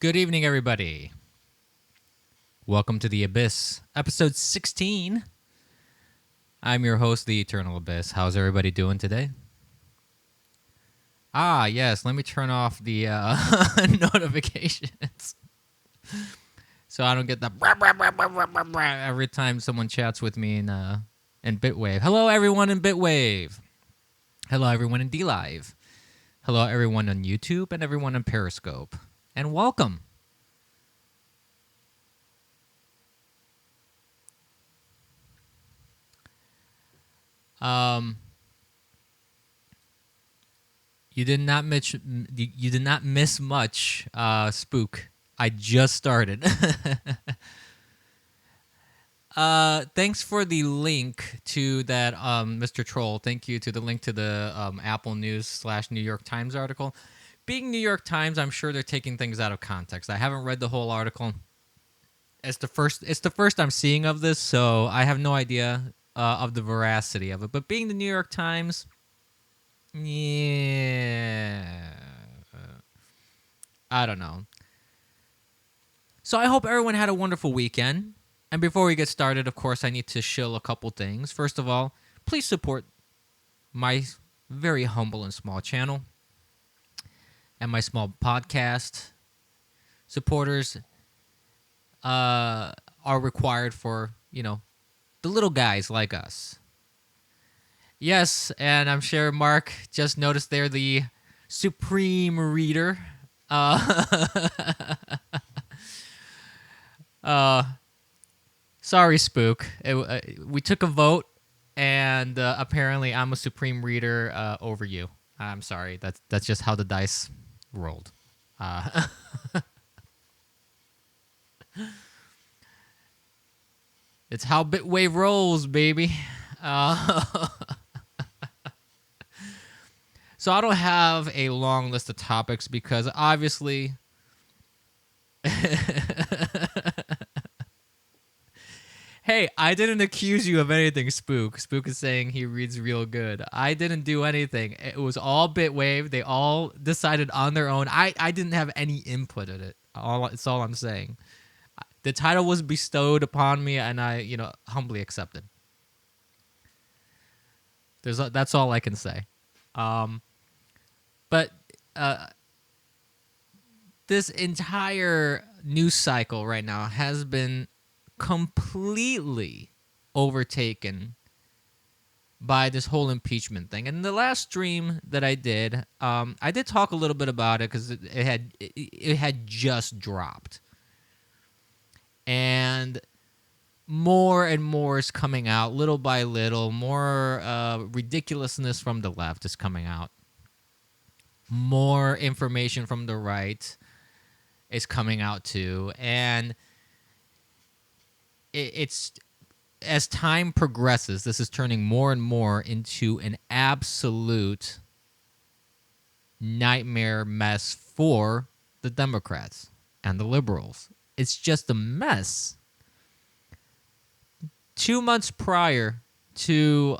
Good evening, everybody. Welcome to The Abyss, episode 16. I'm your host, The Eternal Abyss. How's everybody doing today? Yes, let me turn off the notifications so I don't get the every time someone chats with me in Bitwave. Hello, everyone in Bitwave. Hello, everyone in DLive. Hello, everyone on YouTube and everyone on Periscope. And welcome. You did not miss much, Spook. I just started. Thanks for the link to that, Mr. Troll. Thank you to the link to the Apple News / New York Times article. Being New York Times, I'm sure they're taking things out of context. I haven't read the whole article. It's the first I'm seeing of this, so I have no idea of the veracity of it. But being the New York Times, yeah, I don't know. So I hope everyone had a wonderful weekend. And before we get started, of course, I need to shill a couple things. First of all, please support my very humble and small channel and my small podcast. Supporters are required for, the little guys like us. Yes, and I'm sure Mark just noticed there the Supreme Reader. Sorry, Spook. We took a vote, and apparently I'm a Supreme Reader over you. I'm sorry. That's just how the dice rolled. It's how Bitwave rolls, baby. So I don't have a long list of topics because obviously hey, I didn't accuse you of anything, Spook. Spook is saying he reads real good. I didn't do anything. It was all Bitwave. They all decided on their own. I didn't have any input in it. It's all I'm saying. The title was bestowed upon me, and I, humbly accepted. That's all I can say. But this entire news cycle right now has been completely overtaken by this whole impeachment thing. And the last stream that I did talk a little bit about it because it had just dropped. And more is coming out, little by little. More ridiculousness from the left is coming out. More information from the right is coming out too. And it's as time progresses, this is turning more and more into an absolute nightmare mess for the Democrats and the liberals. It's just a mess. 2 months prior to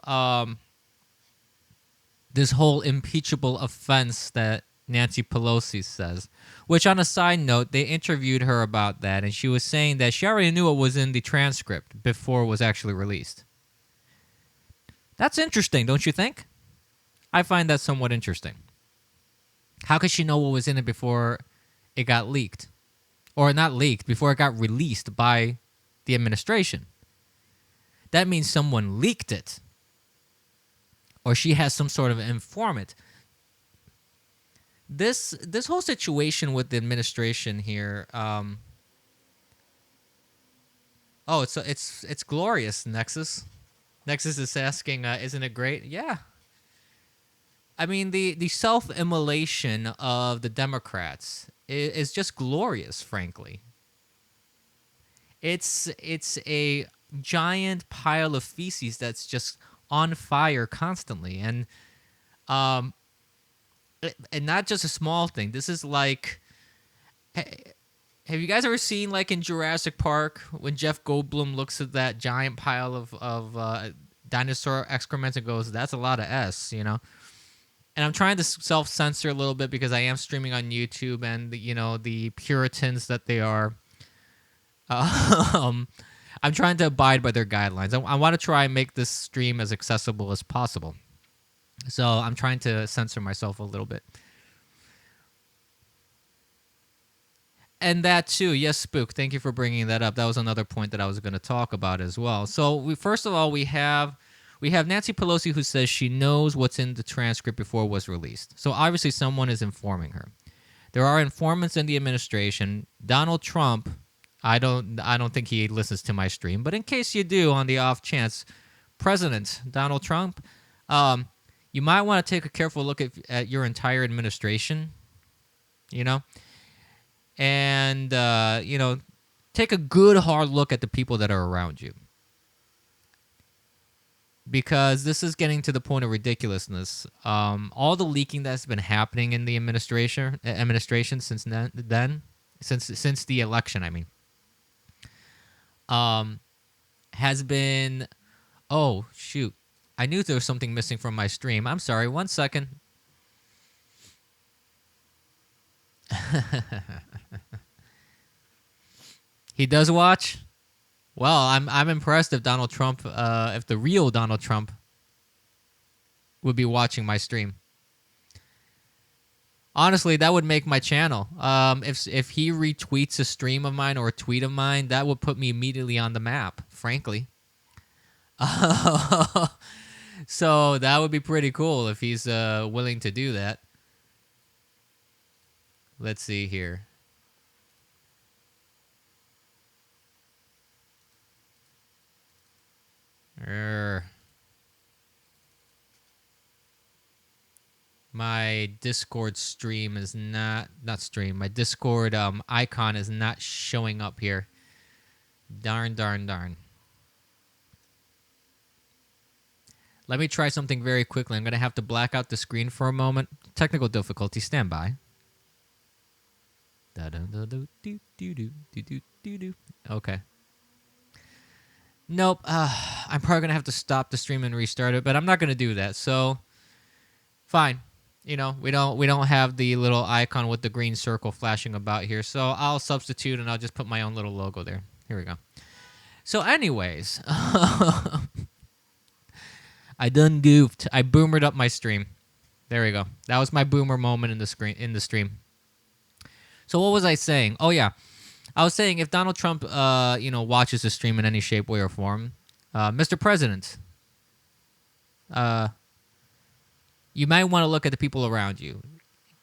this whole impeachable offense that Nancy Pelosi says, which on a side note, they interviewed her about that, and she was saying that she already knew what was in the transcript before it was actually released. That's interesting, don't you think? I find that somewhat interesting. How could she know what was in it before it got leaked? Or not leaked, before it got released by the administration? That means someone leaked it. Or she has some sort of informant. This whole situation with the administration here, it's glorious, Nexus. Nexus is asking, isn't it great? Yeah. I mean, the self-immolation of the Democrats is just glorious, frankly. It's a giant pile of feces that's just on fire constantly, and not just a small thing. This is like, have you guys ever seen, like, in Jurassic Park when Jeff Goldblum looks at that giant pile of dinosaur excrement and goes, "That's a lot of S," And I'm trying to self-censor a little bit because I am streaming on YouTube, and the Puritans that they are. Um, I'm trying to abide by their guidelines. I want to try and make this stream as accessible as possible. So I'm trying to censor myself a little bit. And that too, yes, Spook. Thank you for bringing that up. That was another point that I was going to talk about as well. So first of all, we have Nancy Pelosi, who says she knows what's in the transcript before it was released. So obviously, someone is informing her. There are informants in the administration. Donald Trump, I don't think he listens to my stream, but in case you do, on the off chance, President Donald Trump, you might want to take a careful look at your entire administration. And take a good hard look at the people that are around you, because this is getting to the point of ridiculousness. All the leaking that's been happening in the administration since since the election, I mean, has been. Oh shoot! I knew there was something missing from my stream. I'm sorry. 1 second. He does watch? Well, I'm impressed if Donald Trump, if the real Donald Trump would be watching my stream. Honestly, that would make my channel. If he retweets a stream of mine or a tweet of mine, that would put me immediately on the map, frankly. So that would be pretty cool if he's willing to do that. Let's see here. My Discord stream is not stream. My Discord icon is not showing up here. Darn. Let me try something very quickly. I'm going to have to black out the screen for a moment. Technical difficulty. Stand by. Okay. Nope. I'm probably going to have to stop the stream and restart it, but I'm not going to do that. So, fine. We don't have the little icon with the green circle flashing about here. So, I'll substitute and I'll just put my own little logo there. Here we go. So, anyways, I done goofed. I boomered up my stream. There we go. That was my boomer moment in the stream. So, what was I saying? Oh, yeah. I was saying if Donald Trump, watches the stream in any shape, way, or form, Mr. President, you might want to look at the people around you.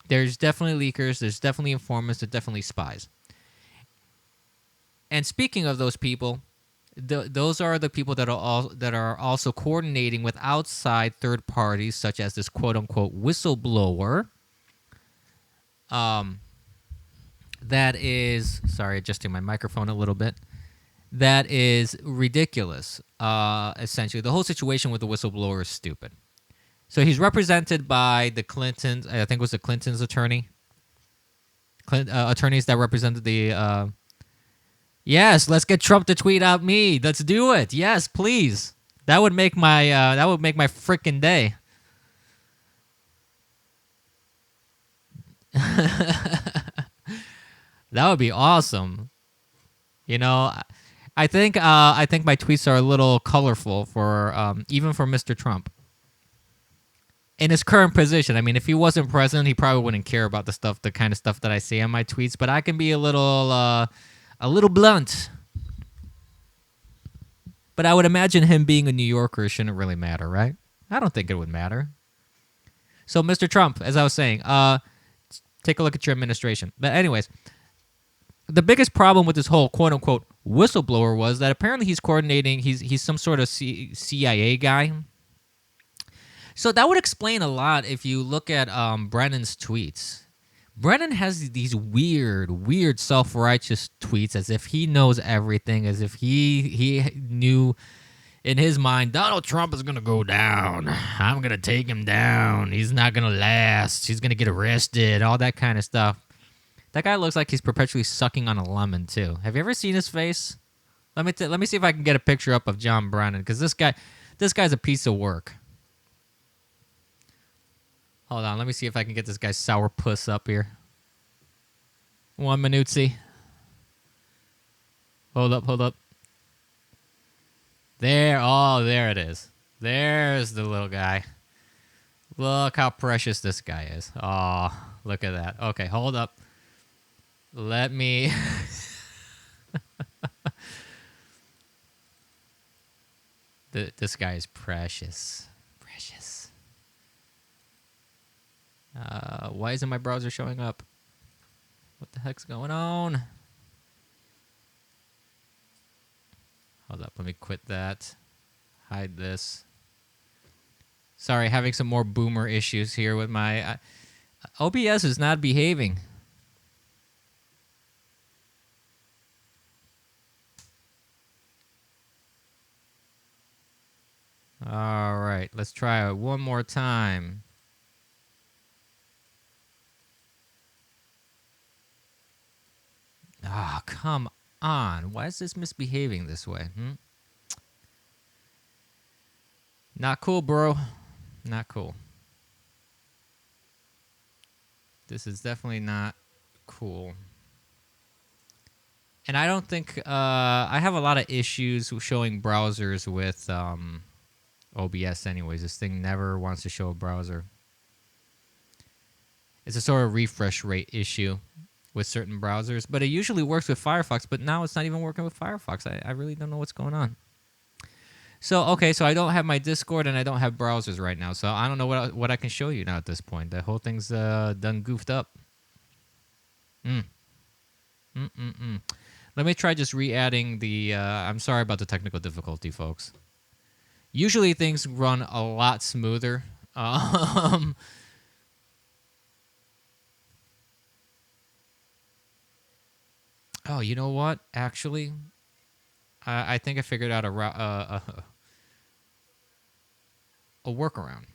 There's definitely leakers. There's definitely informants. There's definitely spies. And speaking of those people, those are the people that are also coordinating with outside third parties, such as this quote unquote whistleblower. That is, sorry, adjusting my microphone a little bit. That is ridiculous. Essentially, the whole situation with the whistleblower is stupid. So he's represented by the Clintons. I think it was the Clintons' attorneys that represented the. Yes, let's get Trump to tweet out me. Let's do it. Yes, please. That would make my freaking day. That would be awesome. I think my tweets are a little colorful for even for Mr. Trump. In his current position, I mean, if he wasn't president, he probably wouldn't care about the kind of stuff that I say on my tweets. But I can be a little blunt. But I would imagine him being a New Yorker shouldn't really matter, right? I don't think it would matter. So, Mr. Trump, as I was saying, take a look at your administration. But anyways, the biggest problem with this whole quote-unquote whistleblower was that apparently he's coordinating. He's some sort of CIA guy. So that would explain a lot if you look at Brennan's tweets. Brennan has these weird self-righteous tweets as if he knows everything, as if he knew in his mind, Donald Trump is going to go down. I'm going to take him down. He's not going to last. He's going to get arrested, all that kind of stuff. That guy looks like he's perpetually sucking on a lemon, too. Have you ever seen his face? Let me see if I can get a picture up of John Brennan, because this guy's a piece of work. Hold on, let me see if I can get this guy Sourpuss up here. 1 minute. Hold up. There, oh, there it is. There's the little guy. Look how precious this guy is. Oh, look at that. Okay, hold up. Let me... This guy is precious. Precious. Why isn't my browser showing up? What the heck's going on? Hold up, let me quit that. Hide this. Sorry, having some more boomer issues here with my... OBS is not behaving. All right, let's try it one more time. Ah, oh, come on. Why is this misbehaving this way? Not cool, bro. Not cool. This is definitely not cool. And I don't think... I have a lot of issues with showing browsers with OBS anyways. This thing never wants to show a browser. It's a sort of refresh rate issue with certain browsers, but it usually works with Firefox, but now it's not even working with Firefox. I really don't know what's going on. So, okay, so I don't have my Discord and I don't have browsers right now, so I don't know what I can show you now at this point. The whole thing's done goofed up. Let me try just re-adding the... I'm sorry about the technical difficulty, folks. Usually things run a lot smoother. Oh, you know what? Actually, I think I figured out a workaround.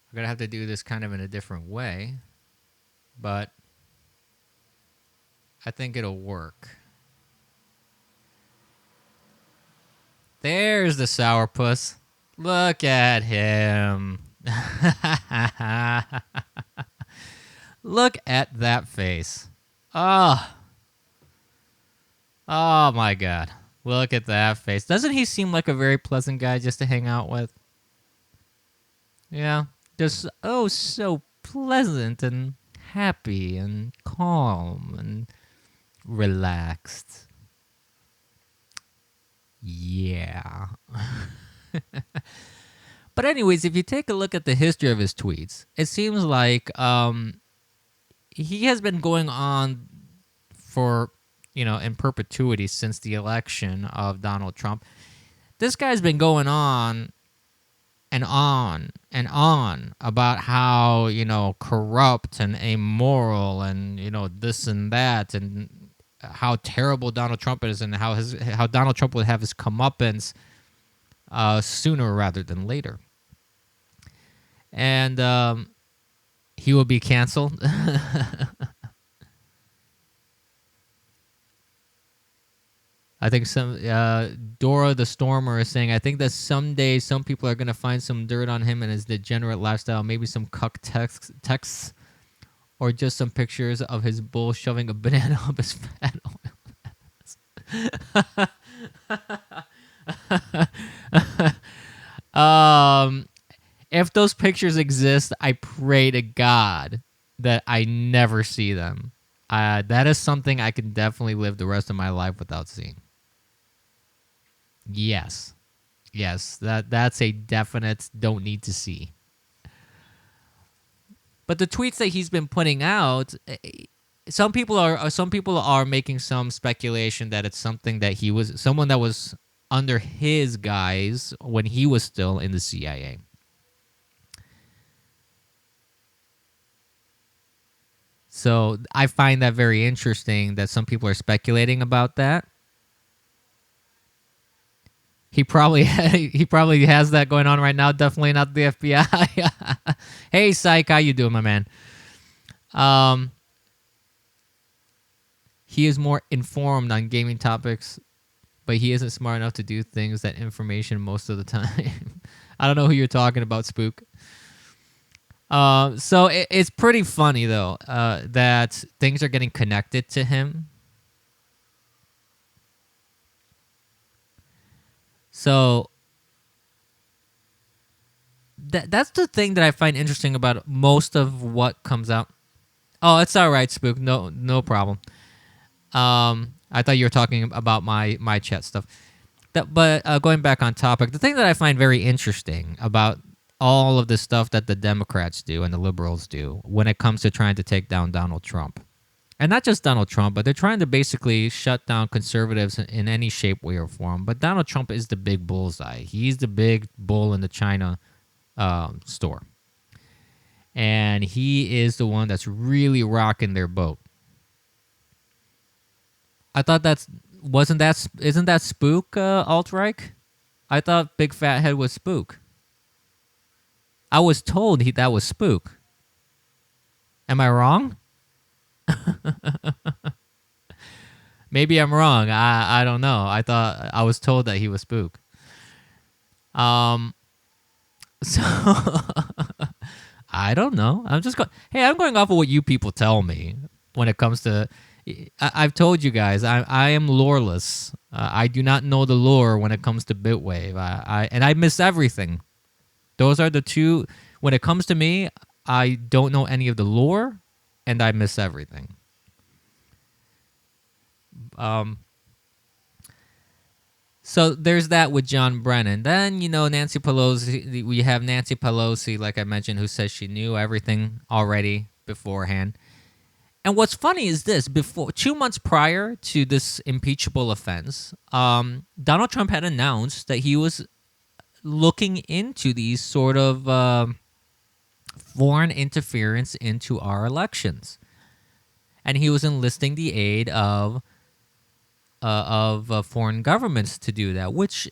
I'm going to have to do this kind of in a different way, but I think it'll work. There's the Sourpuss. Look at him. Look at that face. Oh. Oh my God. Look at that face. Doesn't he seem like a very pleasant guy just to hang out with? Yeah. Just, oh, so pleasant and happy and calm and relaxed. Yeah. But anyways, if you take a look at the history of his tweets, it seems like he has been going on for, in perpetuity since the election of Donald Trump. This guy's been going on and on and on about how, corrupt and immoral and, this and that, and how terrible Donald Trump is, and how Donald Trump would have his comeuppance sooner rather than later. And he will be canceled. I think Dora the Stormer is saying, I think that someday some people are going to find some dirt on him and his degenerate lifestyle, maybe some cuck texts, or just some pictures of his bull shoving a banana up his fat oil. If those pictures exist, I pray to God that I never see them. That is something I can definitely live the rest of my life without seeing. Yes, that's a definite don't need to see. But the tweets that he's been putting out, some people are making some speculation that it's something that he was someone that was under his guise when he was still in the CIA. So I find that very interesting that some people are speculating about that. He probably has that going on right now. Definitely not the FBI. Hey, Psych, how you doing, my man? He is more informed on gaming topics but he isn't smart enough to do things that information most of the time. I don't know who you're talking about, Spook. So it's pretty funny though that things are getting connected to him. So that's the thing that I find interesting about most of what comes out. Oh, it's all right, Spook. No problem. I thought you were talking about my chat stuff. But going back on topic, the thing that I find very interesting about all of the stuff that the Democrats do and the liberals do when it comes to trying to take down Donald Trump, and not just Donald Trump, but they're trying to basically shut down conservatives in any shape, way, or form. But Donald Trump is the big bullseye. He's the big bull in the China store, and he is the one that's really rocking their boat. I thought isn't that Spook alt-right? I thought Big Fat Head was Spook. I was told that was Spook. Am I wrong? Maybe I'm wrong. I don't know. I was told that he was Spook. So I don't know. I'm going off of what you people tell me when it comes to. I've told you guys I am loreless. I do not know the lore when it comes to Bitwave. I miss everything. Those are the two. When it comes to me, I don't know any of the lore, and I miss everything. So there's that with John Brennan. Then, Nancy Pelosi. We have Nancy Pelosi, like I mentioned, who says she knew everything already beforehand. And what's funny is this: 2 months prior to this impeachable offense, Donald Trump had announced that he was looking into these sort of foreign interference into our elections, and he was enlisting the aid of foreign governments to do that, which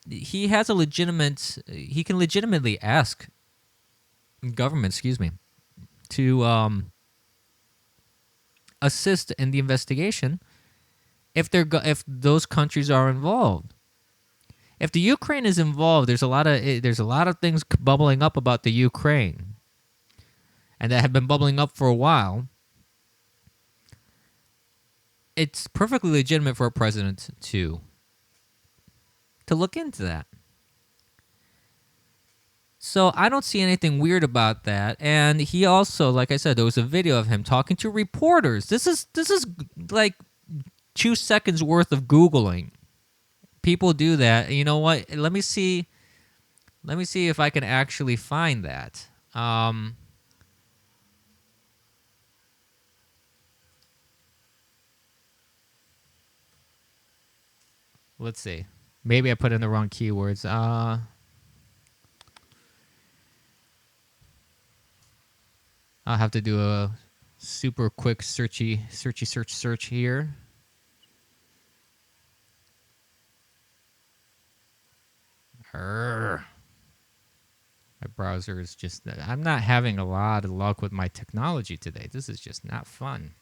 he can legitimately ask government, to assist in the investigation if those countries are involved. If the Ukraine is involved, there's a lot of things bubbling up about the Ukraine, and that have been bubbling up for a while. It's perfectly legitimate for a president to look into that. So I don't see anything weird about that. And he also, like I said, there was a video of him talking to reporters. This is like 2 seconds worth of Googling. People do that. You know what? Let me see if I can actually find that. Let's see. Maybe I put in the wrong keywords. I'll have to do a super quick search here. My browser is just. I'm not having a lot of luck with my technology today. This is just not fun.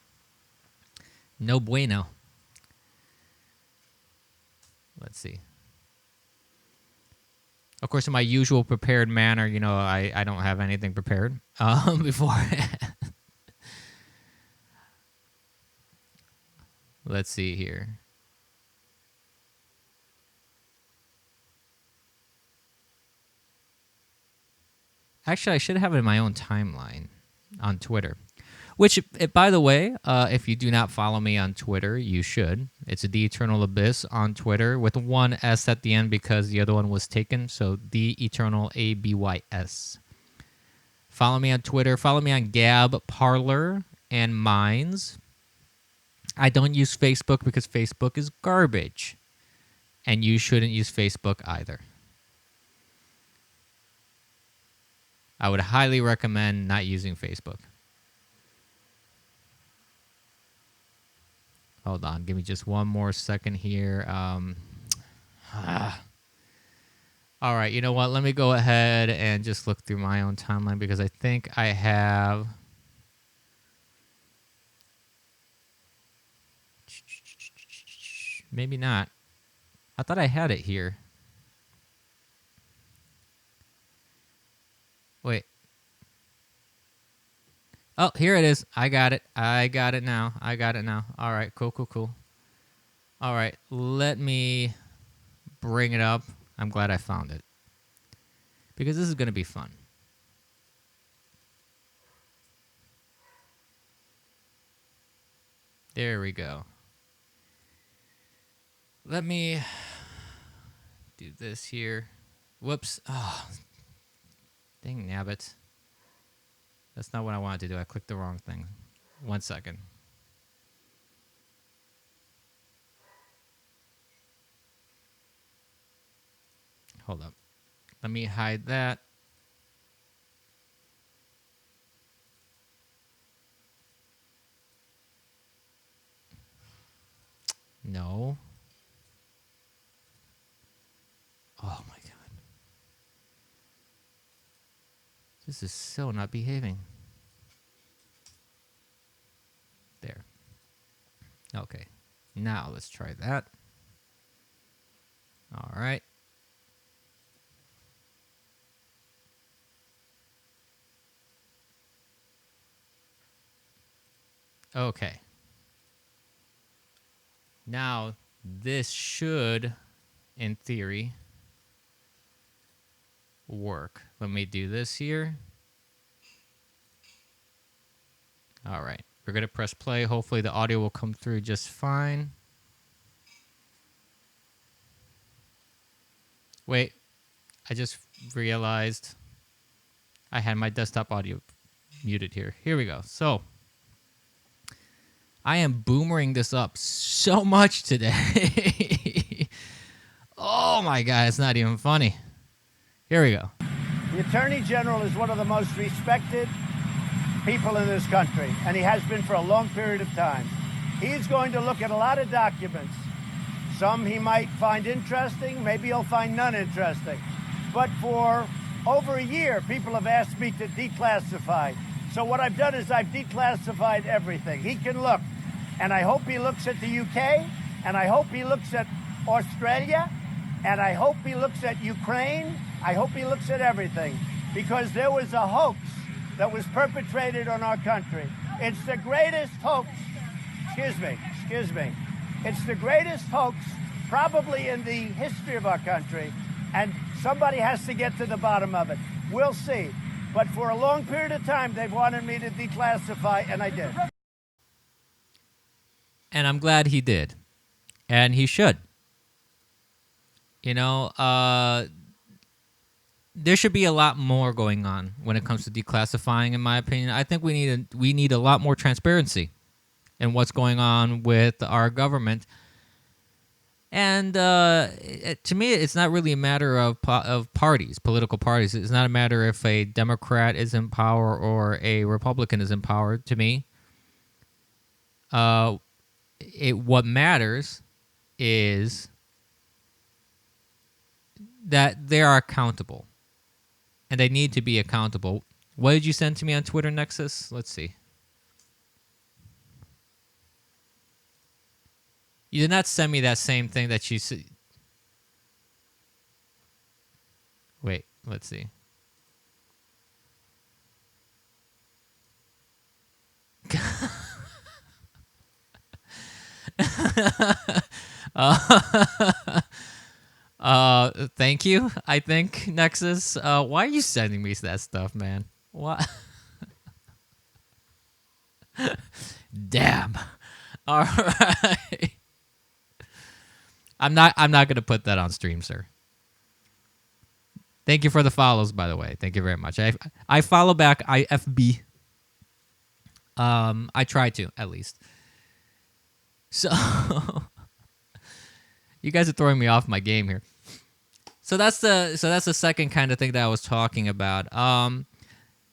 No bueno. Let's see. Of course, in my usual prepared manner, I don't have anything prepared before. Let's see here. Actually, I should have it in my own timeline on Twitter. Which, by the way, if you do not follow me on Twitter, you should. It's The Eternal Abyss on Twitter with one S at the end because the other one was taken. So The Eternal ABYS. Follow me on Twitter. Follow me on Gab, Parler, and Minds. I don't use Facebook because Facebook is garbage. And you shouldn't use Facebook either. I would highly recommend not using Facebook. Hold on. Give me just one more second here. All right. You know what? Let me go ahead and just look through my own timeline because I think I have... Maybe not. I thought I had it here. Wait. Oh, here it is. I got it. I got it now. All right, cool. All right, let me bring it up. I'm glad I found it, because this is going to be fun. There we go. Let me do this here. Whoops. Oh, dang nabbit. That's not what I wanted to do. I clicked the wrong thing. 1 second. Hold up. Let me hide that. No. Oh my God. This is so not behaving. There. Okay. Now let's try that. All right. Okay. Now, this should, in theory, work. Let me do this here. All right. We're going to press play. Hopefully the audio will come through just fine. Wait. I just realized I had my desktop audio muted here. Here we go. So, I am boomering this up so much today. Oh my God, it's not even funny. Here we go. The Attorney General is one of the most respected people in this country, and he has been for a long period of time. He's going to look at a lot of documents. Some he might find interesting, maybe he'll find none interesting. But for over a year, people have asked me to declassify. So what I've done is I've declassified everything. He can look, and I hope he looks at the UK, and I hope he looks at Australia, and I hope he looks at Ukraine. I hope he looks at everything, because there was a hoax that was perpetrated on our country. It's the greatest hoax, excuse me. It's the greatest hoax probably in the history of our country, and somebody has to get to the bottom of it. We'll see. But for a long period of time, they've wanted me to declassify, and I did. And I'm glad he did. And he should. You know, there should be a lot more going on when it comes to declassifying, in my opinion. I think we need a lot more transparency in what's going on with our government. And to me, it's not really a matter of parties, political parties. It's not a matter if a Democrat is in power or a Republican is in power. To me, what matters is that they are accountable, and they need to be accountable. What did you send to me on Twitter, Nexus? Let's see. You did not send me that same thing that you said. Wait, let's see. Thank you, I think, Nexus. Why are you sending me that stuff, man? What? Damn. All right. I'm not gonna put that on stream, sir. Thank you for the follows, by the way. Thank you very much. I follow back IFB. I try to, at least. So you guys are throwing me off my game here. So that's the second kind of thing that I was talking about.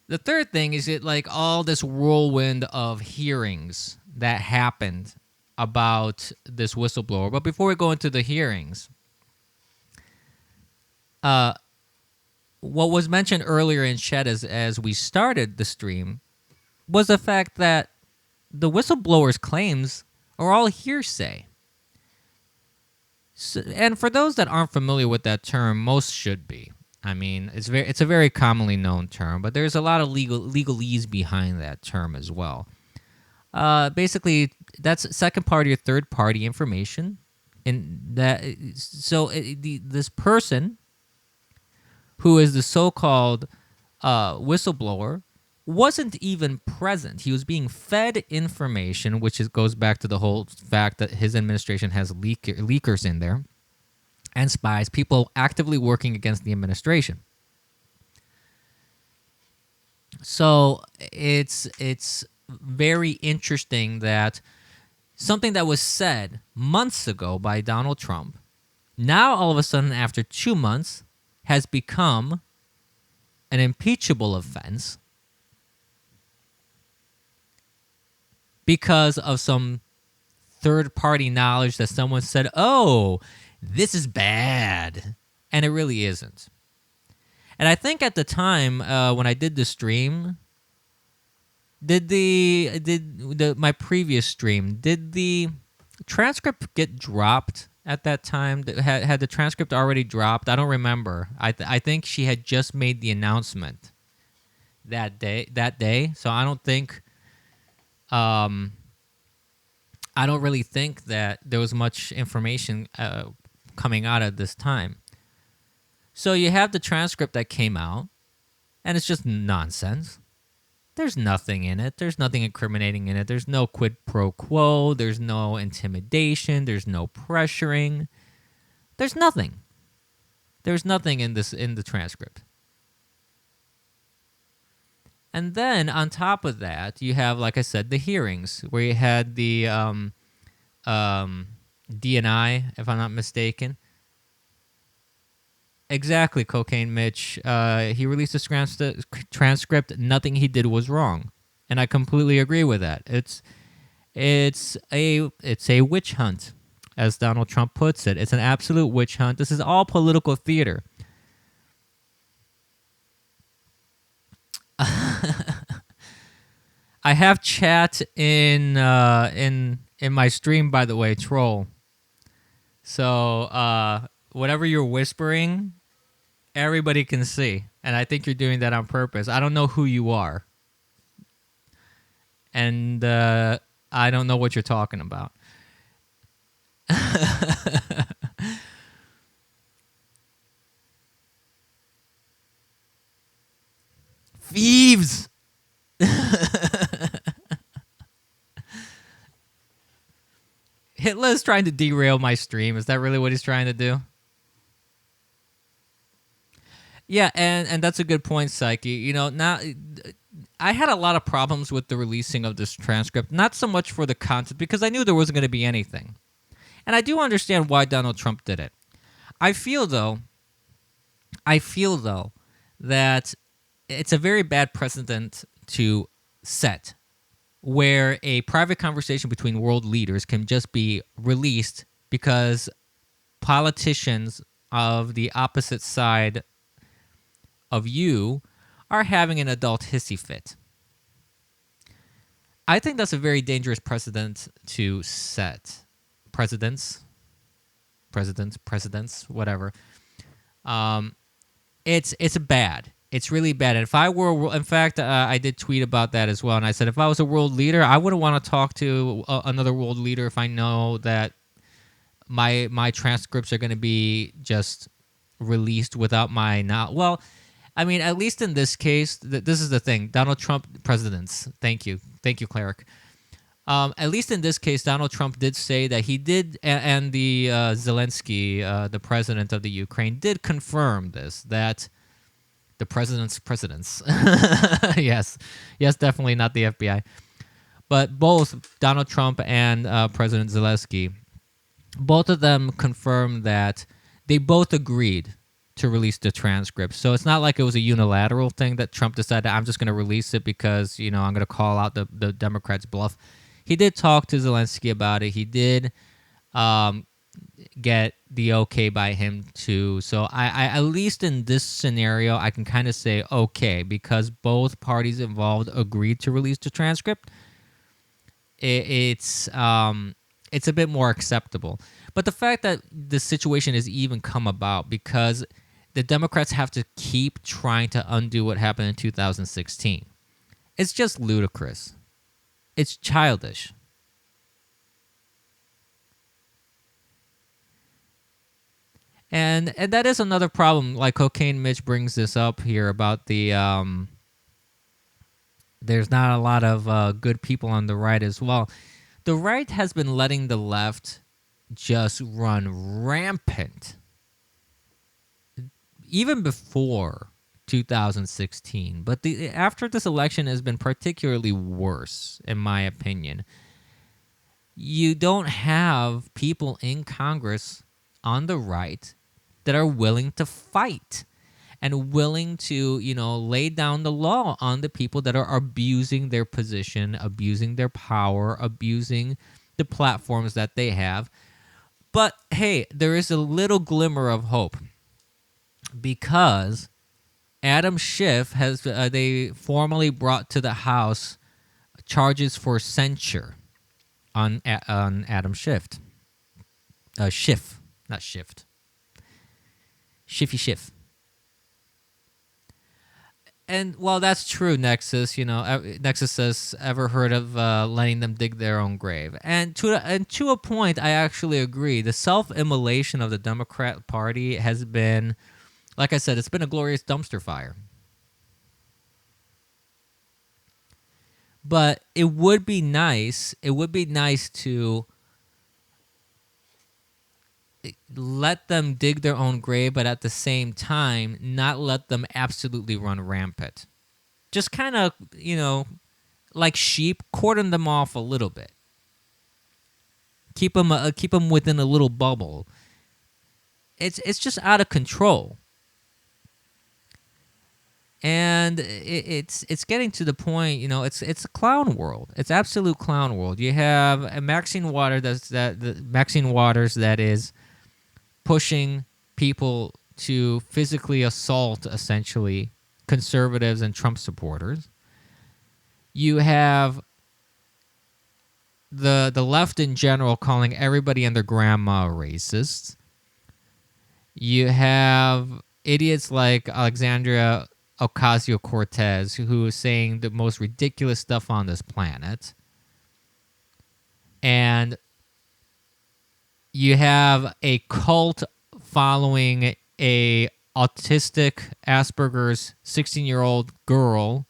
The third thing is like all this whirlwind of hearings that happened about this whistleblower. But before we go into the hearings, what was mentioned earlier in chat as we started the stream was the fact that the whistleblower's claims are all hearsay. So, and for those that aren't familiar with that term, most should be. I mean, it's a very commonly known term, but there's a lot of legalese behind that term as well. Basically, that's second party or third party information, and this person who is the so-called whistleblower wasn't even present. He was being fed information, which goes back to the whole fact that his administration has leakers in there and spies, people actively working against the administration. So it's very interesting that something that was said months ago by Donald Trump, now all of a sudden after 2 months, has become an impeachable offense because of some third-party knowledge that someone said, oh, this is bad. And it really isn't. And I think at the time when I did the stream, my previous stream, did the transcript get dropped at that time? Had the transcript already dropped? I don't remember. I think she had just made the announcement that day. So I don't think I don't really think that there was much information coming out at this time. So you have the transcript that came out, and it's just nonsense. There's nothing in it. There's nothing incriminating in it. There's no quid pro quo. There's no intimidation. There's no pressuring. There's nothing. There's nothing in the transcript. And then on top of that, you have, like I said, the hearings where you had the D&I, if I'm not mistaken. Exactly, Cocaine Mitch. He released a transcript. Nothing he did was wrong, and I completely agree with that. It's a witch hunt, as Donald Trump puts it. It's an absolute witch hunt. This is all political theater. I have chat in my stream, by the way, troll. So whatever you're whispering, everybody can see, and I think you're doing that on purpose. I don't know who you are, and I don't know what you're talking about. Thieves! Hitler's trying to derail my stream. Is that really what he's trying to do? Yeah, and that's a good point, Psyche. You know, now I had a lot of problems with the releasing of this transcript, not so much for the content, because I knew there wasn't going to be anything. And I do understand why Donald Trump did it. I feel though that it's a very bad precedent to set, where a private conversation between world leaders can just be released because politicians of the opposite side of you are having an adult hissy fit. I think that's a very dangerous precedent to set. Presidents, whatever. It's bad. It's really bad. And if I were, in fact, I did tweet about that as well. And I said, if I was a world leader, I wouldn't want to talk to another world leader if I know that my transcripts are going to be just released without my not. Well, I mean, at least in this case, this is the thing. Donald Trump, presidents. Thank you, Cleric. At least in this case, Donald Trump did say that he did, and the Zelensky, the president of the Ukraine, did confirm this, that the presidents. yes, definitely not the FBI. But both Donald Trump and President Zelensky, both of them confirmed that they both agreed to release the transcript. So it's not like it was a unilateral thing that Trump decided, I'm just going to release it because, I'm going to call out the Democrats' bluff. He did talk to Zelensky about it. He did get the okay by him too. So I at least in this scenario, I can kind of say okay, because both parties involved agreed to release the transcript. It's it's a bit more acceptable. But the fact that the situation has even come about because the Democrats have to keep trying to undo what happened in 2016, it's just ludicrous. It's childish. And that is another problem. Like Cocaine Mitch brings this up here about the there's not a lot of good people on the right as well. The right has been letting the left just run rampant even before 2016. But after this election has been particularly worse, in my opinion. You don't have people in Congress on the right that are willing to fight and willing to, lay down the law on the people that are abusing their position, abusing their power, abusing the platforms that they have. But hey, there is a little glimmer of hope because Adam Schiff has they formally brought to the House charges for censure on Adam Schiff. Schiff, not Shift. Schiff. And while that's true, Nexus, Nexus says, ever heard of letting them dig their own grave? And to a point, I actually agree. The self-immolation of the Democrat Party has been, like I said, it's been a glorious dumpster fire. But it would be nice to let them dig their own grave, but at the same time, not let them absolutely run rampant. Just kind of, like sheep, cordon them off a little bit. Keep them within a little bubble. It's just out of control. And it's getting to the point, it's a clown world. It's absolute clown world. You have a Maxine Waters that is pushing people to physically assault, essentially, conservatives and Trump supporters. You have the left in general calling everybody and their grandma racist. You have idiots like Alexandria Ocasio-Cortez, who is saying the most ridiculous stuff on this planet. And you have a cult following a autistic Asperger's 16-year-old girl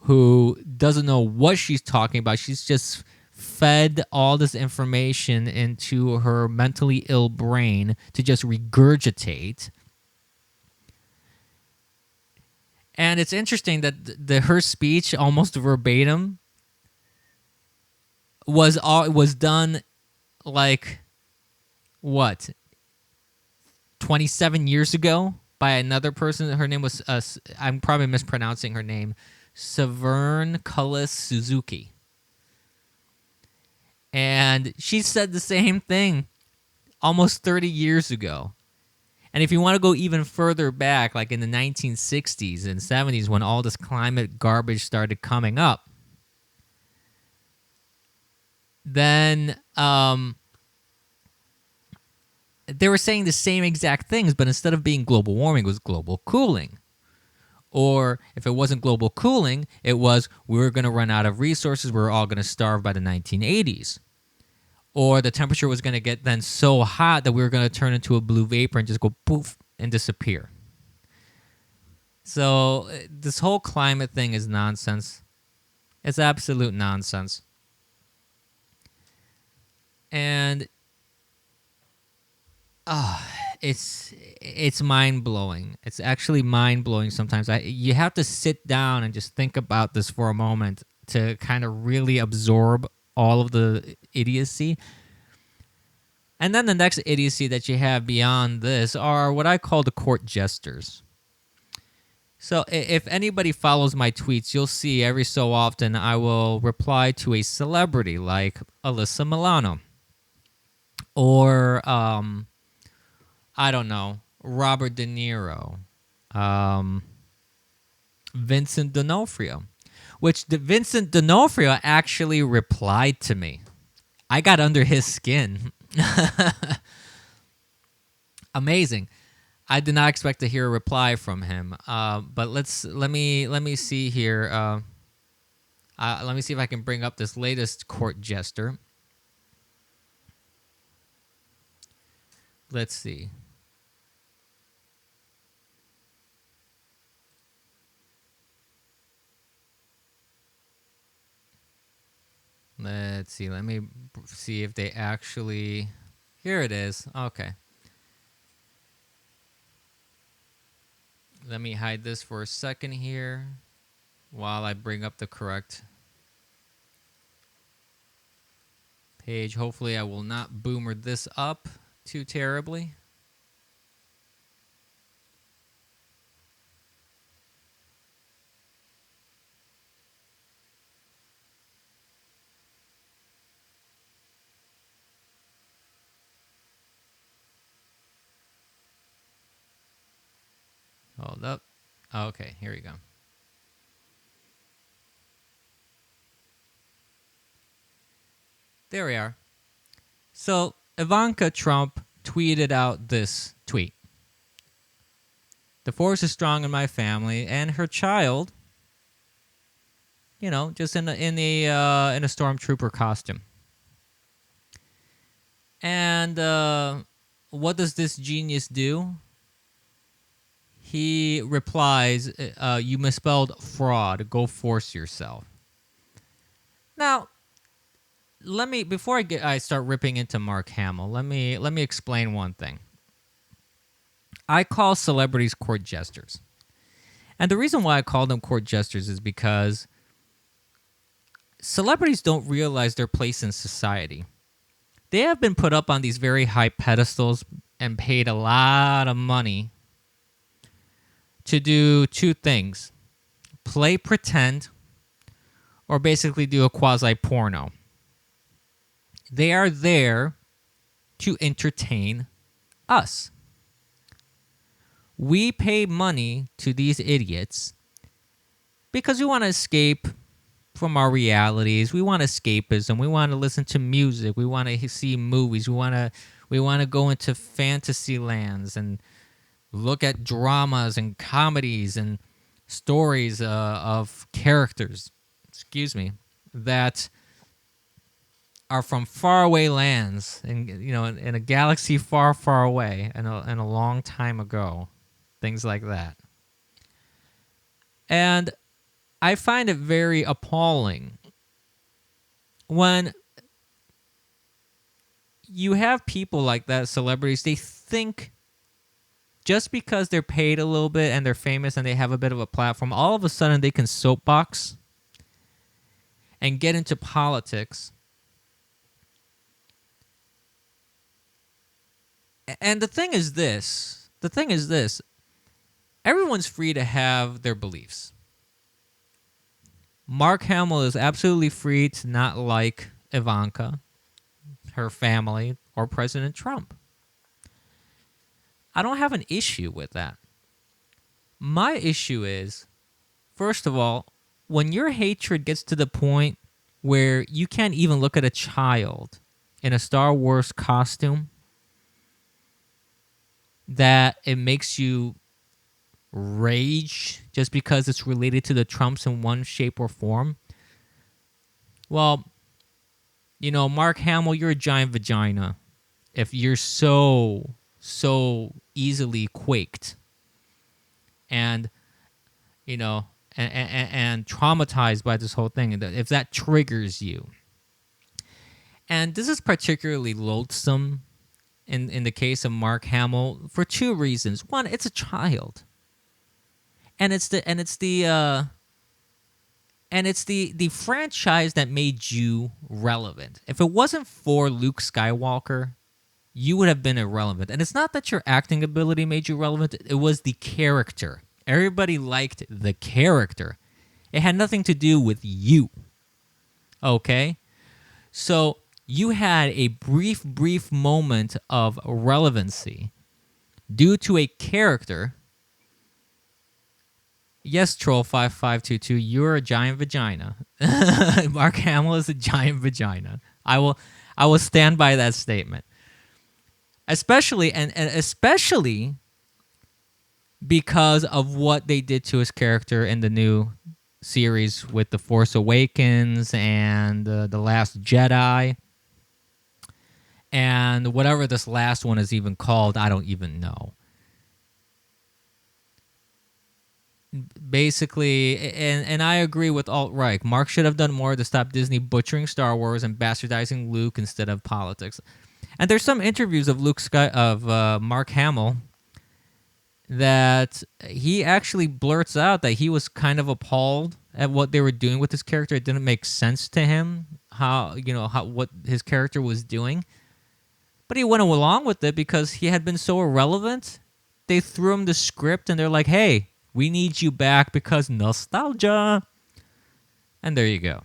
who doesn't know what she's talking about. She's just fed all this information into her mentally ill brain to just regurgitate. And it's interesting that her speech, almost verbatim, was done like, what, 27 years ago by another person. Her name was, I'm probably mispronouncing her name, Severn Cullis Suzuki. And she said the same thing almost 30 years ago. And if you want to go even further back, like in the 1960s and 70s when all this climate garbage started coming up, then they were saying the same exact things, but instead of being global warming, it was global cooling. Or if it wasn't global cooling, it was we were going to run out of resources, we were all going to starve by the 1980s. Or the temperature was going to get then so hot that we were going to turn into a blue vapor and just go poof and disappear. So this whole climate thing is nonsense. It's absolute nonsense. And it's mind-blowing. It's actually mind-blowing sometimes. You have to sit down and just think about this for a moment to kind of really absorb all of the idiocy. And then the next idiocy that you have beyond this are what I call the court jesters. So if anybody follows my tweets, you'll see every so often I will reply to a celebrity like Alyssa Milano or, I don't know, Robert De Niro, Vincent D'Onofrio, which Vincent D'Onofrio actually replied to me I got under his skin. Amazing. I did not expect to hear a reply from him. But let me see here. Let me see if I can bring up this latest court jester. Let's see. Let's see. Let me see if they actually. Here it is. Okay. Let me hide this for a second here while I bring up the correct page. Hopefully, I will not boomer this up too terribly. Hold up. Okay, here we go. There we are. So Ivanka Trump tweeted out this tweet. The force is strong in my family, and her child, just in a stormtrooper costume. And what does this genius do? He replies, "You misspelled fraud. Go force yourself." Now, before I start ripping into Mark Hamill, let me explain one thing. I call celebrities court jesters. And the reason why I call them court jesters is because celebrities don't realize their place in society. They have been put up on these very high pedestals and paid a lot of money to do two things: play pretend, or basically do a quasi-porno. They are there to entertain us. We pay money to these idiots because we want to escape from our realities. We want escapism. We want to listen to music. We want to see movies. We want to go into fantasy lands and look at dramas and comedies and stories of characters, that are from faraway lands and in a galaxy far, far away and a long time ago, things like that. And I find it very appalling when you have people like that, celebrities. They think just because they're paid a little bit and they're famous and they have a bit of a platform, all of a sudden they can soapbox and get into politics. And the thing is this. Everyone's free to have their beliefs. Mark Hamill is absolutely free to not like Ivanka, her family, or President Trump. I don't have an issue with that. My issue is, first of all, when your hatred gets to the point where you can't even look at a child in a Star Wars costume, that it makes you rage just because it's related to the Trumps in one shape or form. Well, Mark Hamill, you're a giant vagina. If you're so easily quaked and and traumatized by this whole thing, if that triggers you. And this is particularly loathsome in the case of Mark Hamill for two reasons. One, it's a child. And it's the franchise that made you relevant. If it wasn't for Luke Skywalker, you would have been irrelevant. And it's not that your acting ability made you relevant. It was the character. Everybody liked the character. It had nothing to do with you. Okay? So you had a brief moment of relevancy due to a character. Yes, Troll5522, you're a giant vagina. Mark Hamill is a giant vagina. I I will stand by that statement. Especially and especially because of what they did to his character in the new series with The Force Awakens and The Last Jedi. And whatever this last one is even called, I don't even know. Basically, and I agree with alt-right. Mark should have done more to stop Disney butchering Star Wars and bastardizing Luke instead of politics. And there's some interviews of Mark Hamill that he actually blurts out that he was kind of appalled at what they were doing with his character. It didn't make sense to him how what his character was doing. But he went along with it because he had been so irrelevant. They threw him the script and they're like, hey, we need you back because nostalgia. And there you go.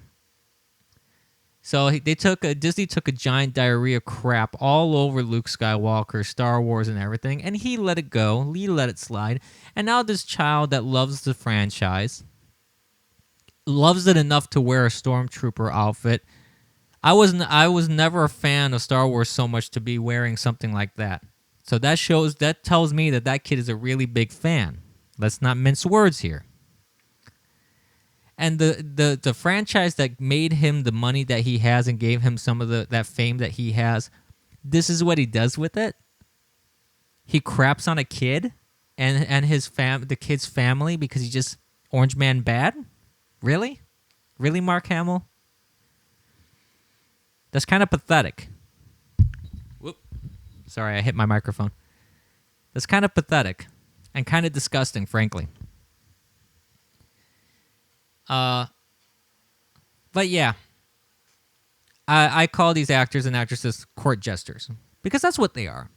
So Disney took a giant diarrhea crap all over Luke Skywalker, Star Wars, and everything, and he let it go. He let it slide. And now this child that loves the franchise, loves it enough to wear a stormtrooper outfit. I was never a fan of Star Wars so much to be wearing something like that. So that tells me that kid is a really big fan. Let's not mince words here. And the franchise that made him the money that he has and gave him some of that fame that he has, this is what he does with it. He craps on a kid and the kid's family because he's just Orange Man bad? Really? Really, Mark Hamill? That's kind of pathetic. Whoop. Sorry, I hit my microphone. That's kind of pathetic and kind of disgusting, frankly. But yeah, I call these actors and actresses court jesters because that's what they are.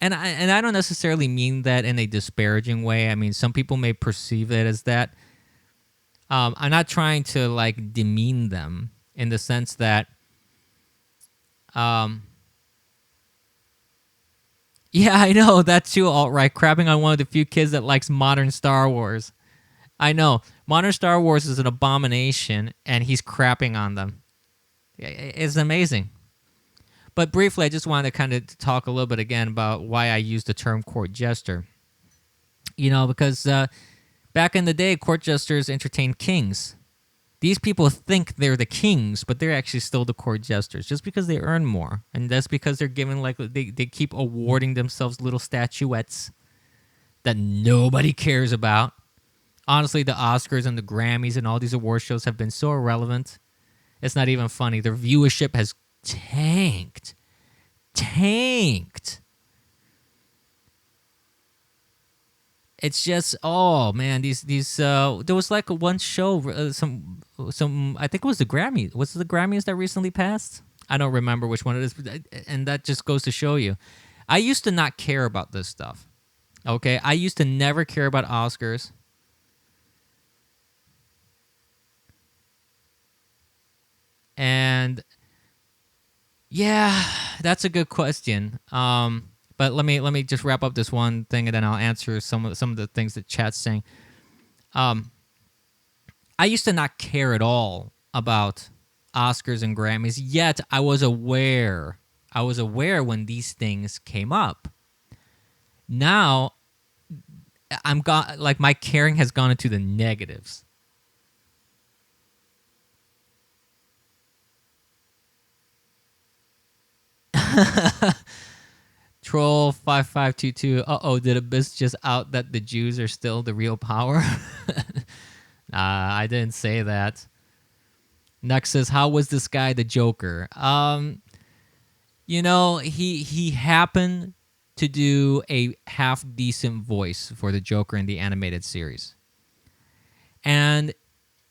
And I don't necessarily mean that in a disparaging way. I mean, some people may perceive it as that. I'm not trying to like demean them in the sense that, yeah, I know that too. Alt-right crapping on one of the few kids that likes modern Star Wars. I know. Modern Star Wars is an abomination, and he's crapping on them. It's amazing. But briefly, I just wanted to kind of talk a little bit again about why I use the term court jester. Because back in the day, court jesters entertained kings. These people think they're the kings, but they're actually still the court jesters, just because they earn more. And that's because they're given, they keep awarding themselves little statuettes that nobody cares about. Honestly, the Oscars and the Grammys and all these award shows have been so irrelevant. It's not even funny. Their viewership has tanked. It's just, oh man, these there was like one show, some I think it was the Grammys. Was it the Grammys that recently passed? I don't remember which one it is, and that just goes to show you. I used to not care about this stuff. Okay, I used to never care about Oscars. And yeah, that's a good question. But let me just wrap up this one thing, and then I'll answer some of the things that chat's saying. I used to not care at all about Oscars and Grammys, yet I was aware when these things came up. Now, my caring has gone into the negatives. Troll 5522. Did Abyss just out that the Jews are still the real power? I didn't say that. Next says, how was this guy the Joker? He happened to do a half decent voice for the Joker in the animated series. And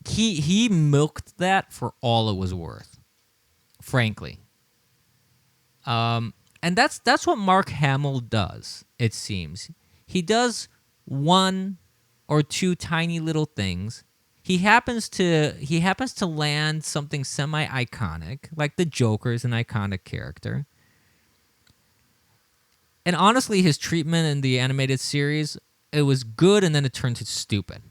he milked that for all it was worth, frankly. And that's what Mark Hamill does, it seems. He does one or two tiny little things. He happens to land something semi-iconic, like the Joker is an iconic character. And honestly, his treatment in the animated series, it was good, and then it turned to stupid.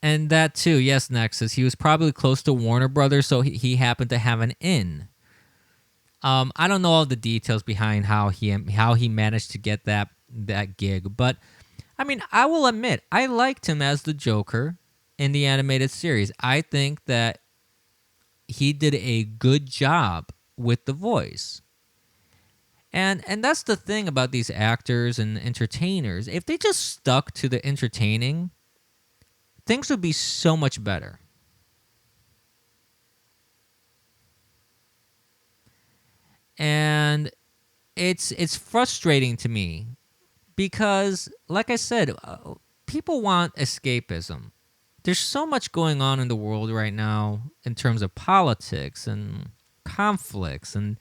And that too, yes, Nexus. He was probably close to Warner Brothers, so he happened to have an in. I don't know all the details behind how he managed to get that gig, but I mean, I will admit I liked him as the Joker in the animated series. I think that he did a good job with the voice. And that's the thing about these actors and entertainers. If they just stuck to the entertaining, things would be so much better. And it's frustrating to me because, like I said, people want escapism. There's so much going on in the world right now in terms of politics and conflicts and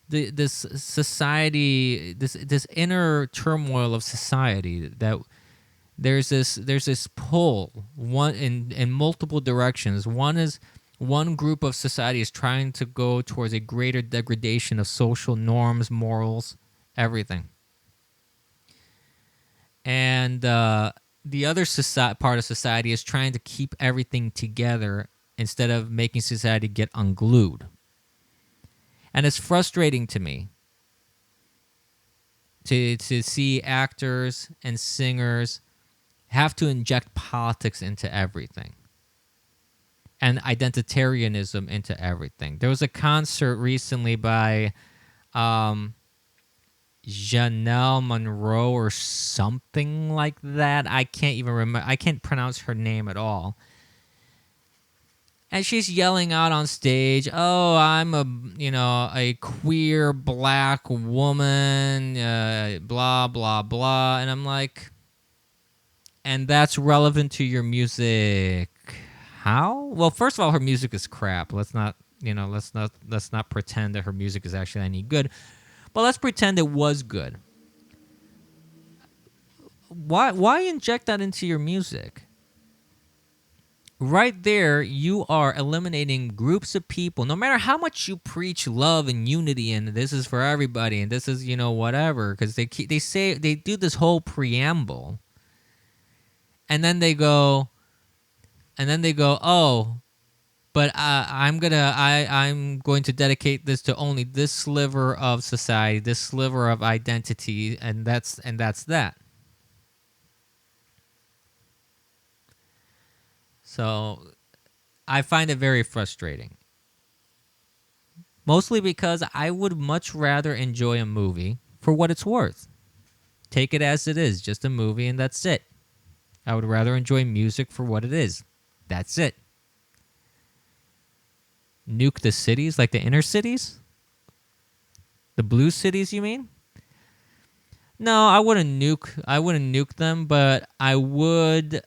this society, this inner turmoil of society, that there's this pull one in multiple directions. One group of society is trying to go towards a greater degradation of social norms, morals, everything. And the other part of society is trying to keep everything together instead of making society get unglued. And it's frustrating to me to see actors and singers have to inject politics into everything and identitarianism into everything. There was a concert recently by Janelle Monroe or something like that. I can't even remember. I can't pronounce her name at all. And she's yelling out on stage, "Oh, I'm a queer black woman, blah blah blah." And I'm like, and that's relevant to your music. How? Well, first of all, her music is crap. Let's not pretend that her music is actually any good. But let's pretend it was good. Why inject that into your music? Right there, you are eliminating groups of people. No matter how much you preach love and unity and this is for everybody and this is whatever, because they do this whole preamble, and then they go, oh, but I'm going to dedicate this to only this sliver of society, this sliver of identity, and that's that. So I find it very frustrating. Mostly because I would much rather enjoy a movie for what it's worth. Take it as it is, just a movie, and that's it. I would rather enjoy music for what it is. That's it. Nuke the cities, like the inner cities? The blue cities, you mean? No, I wouldn't nuke them, but I would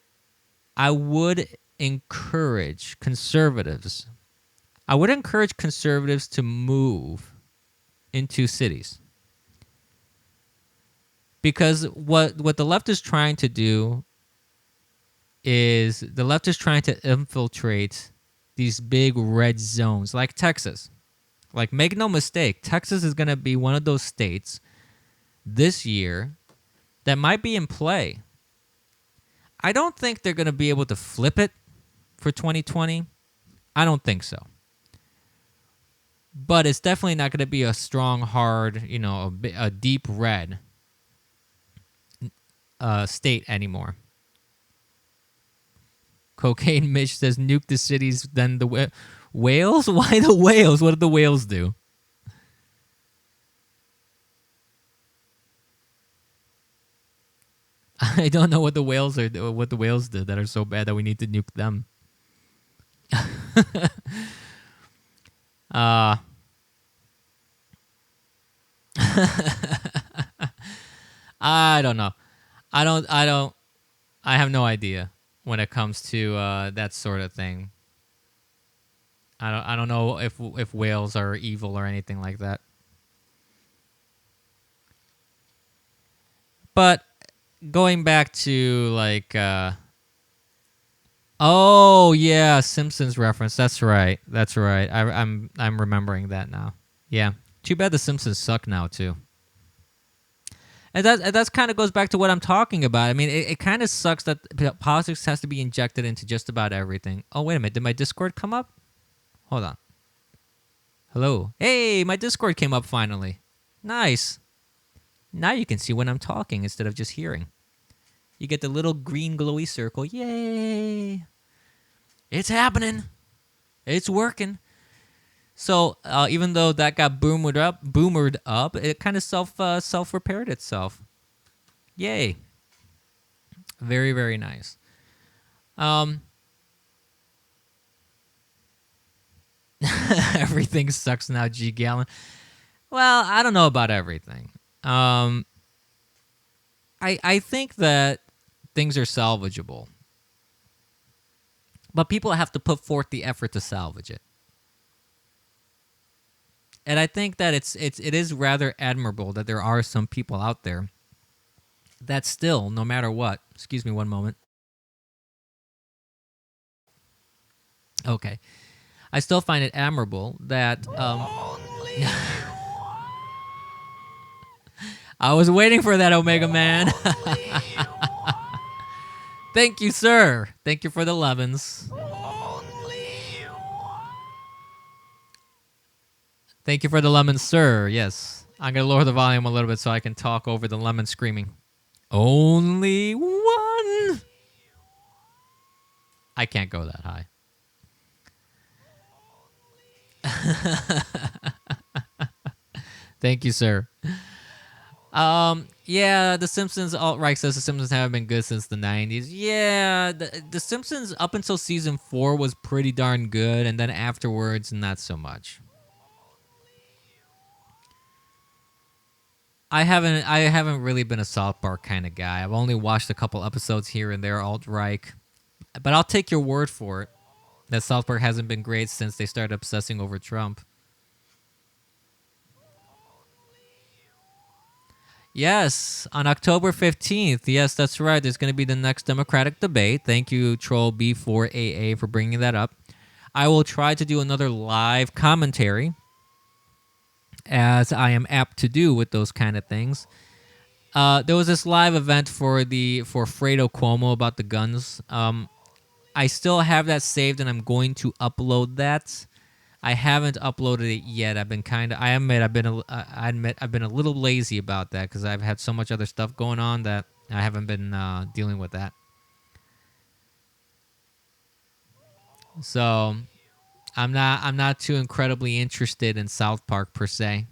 encourage conservatives. I would encourage conservatives to move into cities. Because what the left is trying to do is the left is trying to infiltrate these big red zones like Texas. Like, make no mistake, Texas is going to be one of those states this year that might be in play. I don't think they're going to be able to flip it for 2020. I don't think so. But it's definitely not going to be a strong, hard, a deep red state anymore. Cocaine Mitch says, nuke the cities, then the whales? Why the whales? What did the whales do? I don't know what the whales did that are so bad that we need to nuke them. I don't know. I have no idea when it comes to that sort of thing. I don't know if whales are evil or anything like that. But going back to oh yeah, Simpsons reference. That's right. I'm remembering that now. Yeah. Too bad the Simpsons suck now too. And that's kind of goes back to what I'm talking about. I mean, it kind of sucks that politics has to be injected into just about everything. Oh, wait a minute. Did my Discord come up? Hold on. Hello. Hey, my Discord came up finally. Nice. Now you can see when I'm talking instead of just hearing. You get the little green glowy circle. Yay. It's happening. It's working. So even though that got boomered up, it kind of self repaired itself. Yay! Very, very nice. Everything sucks now, G Gallon. Well, I don't know about everything. I think that things are salvageable, but people have to put forth the effort to salvage it. And I think that it is rather admirable that there are some people out there that still, no matter what, excuse me one moment. Okay. I still find it admirable that I was waiting for that, Omega Man. Thank you, sir. Thank you for the lemons. Thank you for the lemons, sir. Yes. I'm going to lower the volume a little bit so I can talk over the lemon screaming. Only one. I can't go that high. Thank you, sir. Yeah, The Simpsons, Alt-Right says The Simpsons haven't been good since the 90s. Yeah, the Simpsons up until season 4 was pretty darn good, and then afterwards, not so much. I haven't really been a South Park kind of guy. I've only watched a couple episodes here and there, Alt-Right. But I'll take your word for it that South Park hasn't been great since they started obsessing over Trump. Yes, on October 15th. Yes, that's right. There's going to be the next Democratic debate. Thank you, Troll B4AA, for bringing that up. I will try to do another live commentary, as I am apt to do with those kind of things. There was this live event for Fredo Cuomo about the guns. I still have that saved, and I'm going to upload that. I haven't uploaded it yet. I've been I admit I've been a little lazy about that because I've had so much other stuff going on that I haven't been dealing with that. So I'm not too incredibly interested in South Park per se.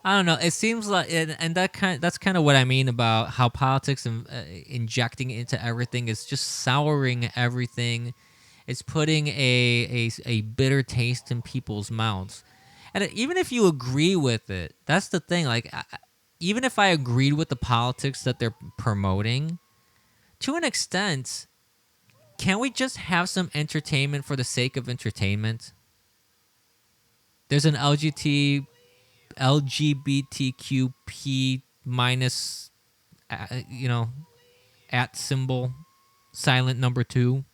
I don't know. It seems like, and that's kind of what I mean about how politics and injecting into everything is just souring everything. It's putting a bitter taste in people's mouths. And even if you agree with it, that's the thing. Like, even if I agreed with the politics that they're promoting, to an extent, can we just have some entertainment for the sake of entertainment? There's an LGBTQP minus, at symbol, silent number 2.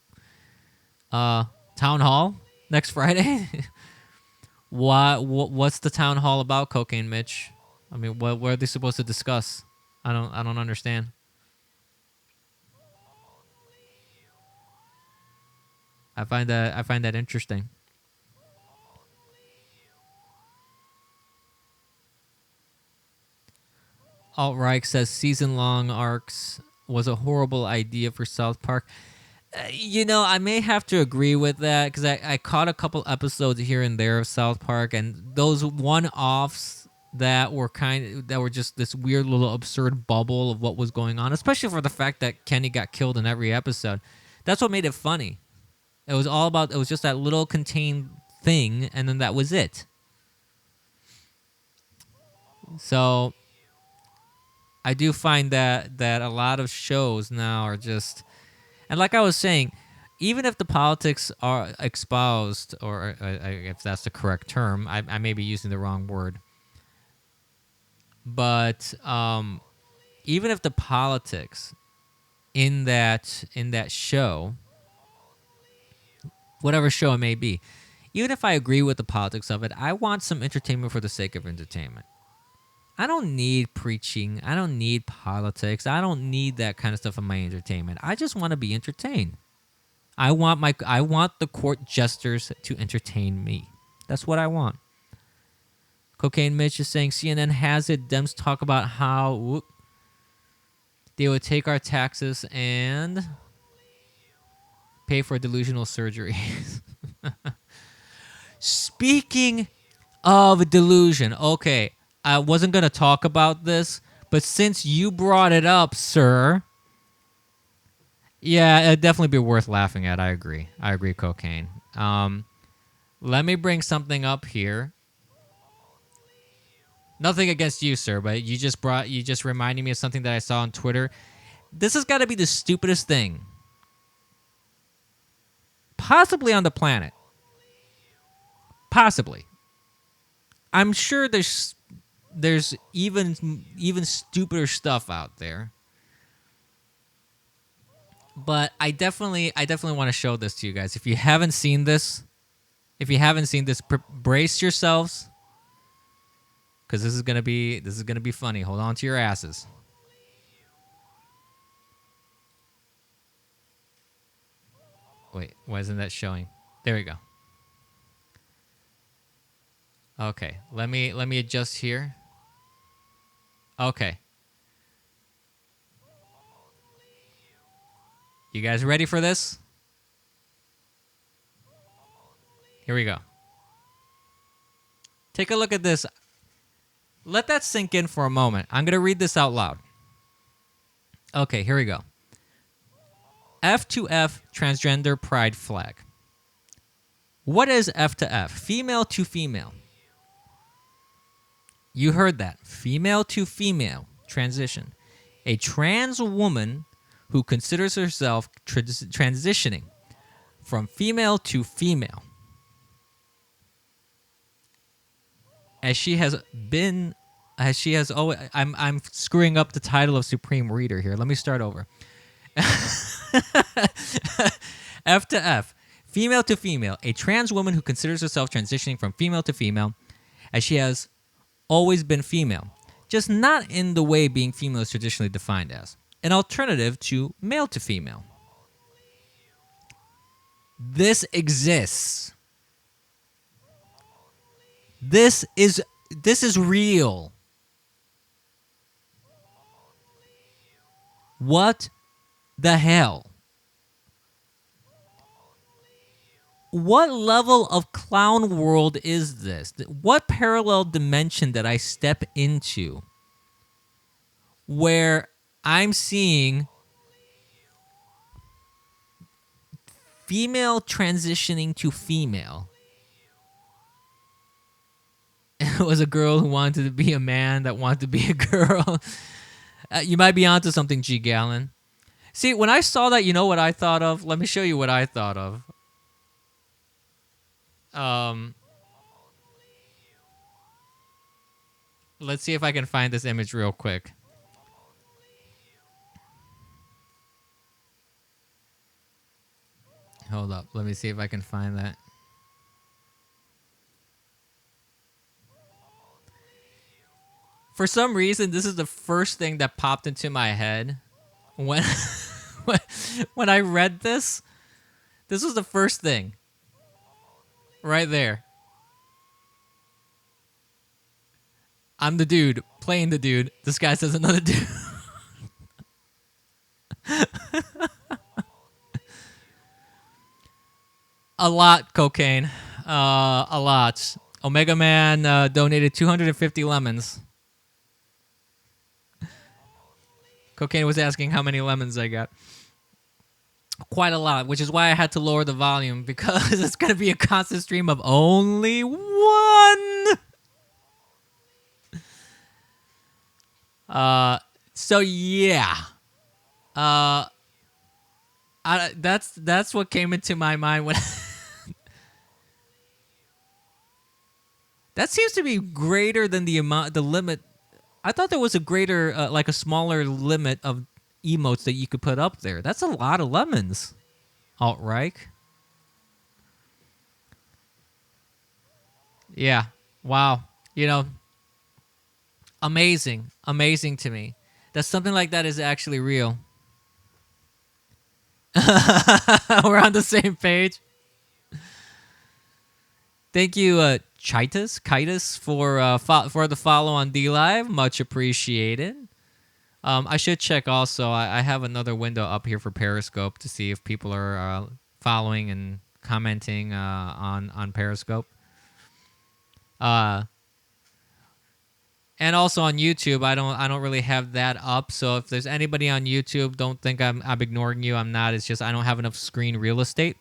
Town hall next Friday. What's the town hall about, Cocaine Mitch? I mean, what are they supposed to discuss? I don't understand. I find that interesting. Alt-Right says season-long arcs was a horrible idea for South Park. I may have to agree with that because I caught a couple episodes here and there of South Park, and those one-offs that were just this weird little absurd bubble of what was going on, especially for the fact that Kenny got killed in every episode. That's what made it funny. It was just that little contained thing, and then that was it. So I do find that a lot of shows now are just, and like I was saying, even if the politics are espoused, or if that's the correct term, I may be using the wrong word, but even if the politics in that show, whatever show it may be, even if I agree with the politics of it, I want some entertainment for the sake of entertainment. I don't need preaching. I don't need politics. I don't need that kind of stuff in my entertainment. I just want to be entertained. I want the court jesters to entertain me. That's what I want. Cocaine Mitch is saying CNN has it. Dems talk about how they would take our taxes and pay for delusional surgery. Speaking of delusion, okay, I wasn't going to talk about this, but since you brought it up, sir, yeah, it'd definitely be worth laughing at. I agree, Cocaine. Let me bring something up here. Nothing against you, sir, but you just reminded me of something that I saw on Twitter. This has got to be the stupidest thing possibly on the planet. Possibly. I'm sure there's even stupider stuff out there. But I definitely want to show this to you guys. If you haven't seen this, brace yourselves, because this is gonna be funny. Hold on to your asses. Wait, why isn't that showing? There we go. Okay, let me adjust here. Okay. You guys ready for this? Here we go. Take a look at this. Let that sink in for a moment. I'm going to read this out loud. Okay, here we go. F2F transgender pride flag. What is F to F? Female to female. You heard that. Female to female transition. A trans woman who considers herself transitioning from female to female. I'm screwing up the title of Supreme Reader here. Let me start over. F to F. Female to female. A trans woman who considers herself transitioning from female to female, as she has always been female, just not in the way being female is traditionally defined as. An alternative to male to female. This exists. This is real. What the hell? What level of clown world is this? What parallel dimension did I step into where I'm seeing female transitioning to female? It was a girl who wanted to be a man that wanted to be a girl. You might be onto something, G. Gallon. See, when I saw that, you know what I thought of? Let me show you what I thought of. Let's see if I can find this image real quick. Hold up. Let me see if I can find that. For some reason, this is the first thing that popped into my head when when I read this. This was the first thing. Right there. I'm the dude playing the dude. This guy says another dude. A lot, Cocaine. A lot. Omega Man donated 250 lemons. Cocaine was asking how many lemons I got. Quite a lot, which is why I had to lower the volume, because it's going to be a constant stream of only one. So yeah. That's what came into my mind when that seems to be greater than the limit. I thought there was a greater, like a smaller limit of emotes that you could put up there. That's a lot of lemons, Alt-Reich. Yeah. Wow. You know, amazing. Amazing to me that something like that is actually real. We're on the same page. Thank you, Chitus, for the follow on D Live. Much appreciated. I should check also. I have another window up here for Periscope to see if people are following and commenting on Periscope. Uh, and also on YouTube, I don't really have that up. So if there's anybody on YouTube, don't think I'm ignoring you. I'm not. It's just I don't have enough screen real estate.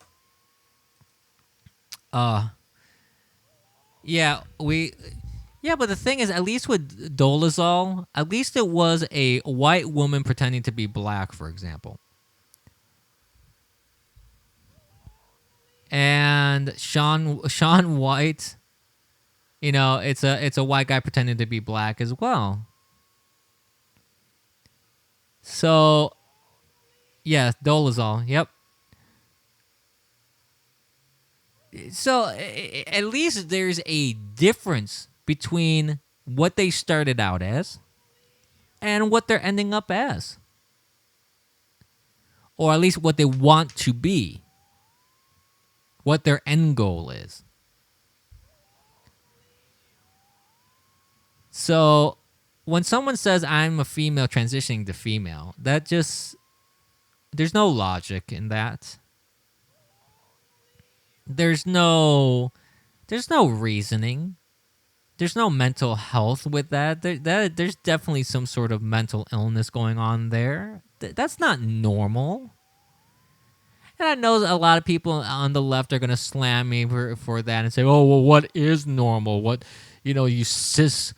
Uh, yeah, yeah, but the thing is, at least with Dolezal, at least it was a white woman pretending to be black, for example. And Sean White, it's a white guy pretending to be black as well. So yeah, Dolezal. Yep. So at least there's a difference between what they started out as and what they're ending up as, or at least what they want to be, what their end goal is. So when someone says I'm a female transitioning to female, that just there's no logic in that. There's no reasoning. There's no mental health with that. There's definitely some sort of mental illness going on there. That's not normal. And I know a lot of people on the left are gonna slam me for that and say, "Oh, well, what is normal? What, you cis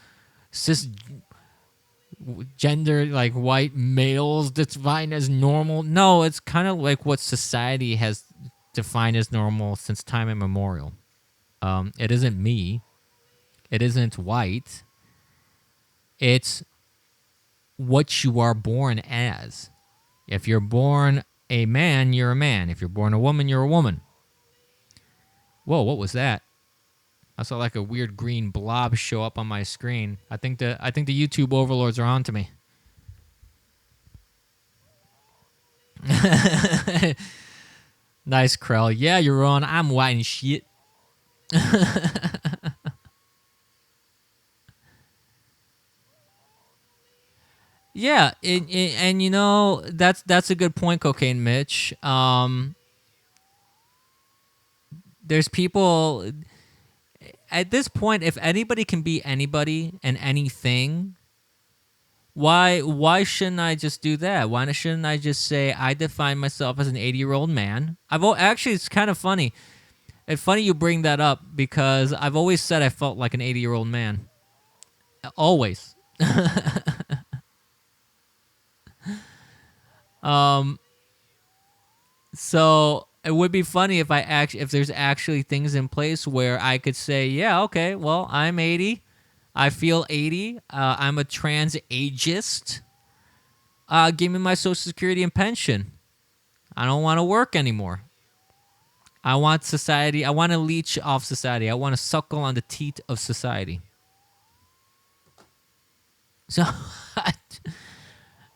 gender like white males define as normal." No, it's kind of like what society has defined as normal since time immemorial. It isn't me. It isn't white. It's what you are born as. If you're born a man, you're a man. If you're born a woman, you're a woman. Whoa, what was that? I saw like a weird green blob show up on my screen. I think the YouTube overlords are on to me. Nice, Krell. Yeah, you're on. I'm white and shit. Yeah, and that's a good point, Cocaine Mitch. There's people at this point. If anybody can be anybody and anything, why shouldn't I just do that? Why shouldn't I just say I define myself as an 80-year-old man? Actually, it's kind of funny. It's funny you bring that up because I've always said I felt like an 80-year-old man. Always. Um, so it would be funny if there's actually things in place where I could say, yeah, okay, well, I'm 80. I feel 80. I'm a trans ageist. Give me my Social Security and pension. I don't want to work anymore. I want society. I want to leech off society. I want to suckle on the teat of society. So,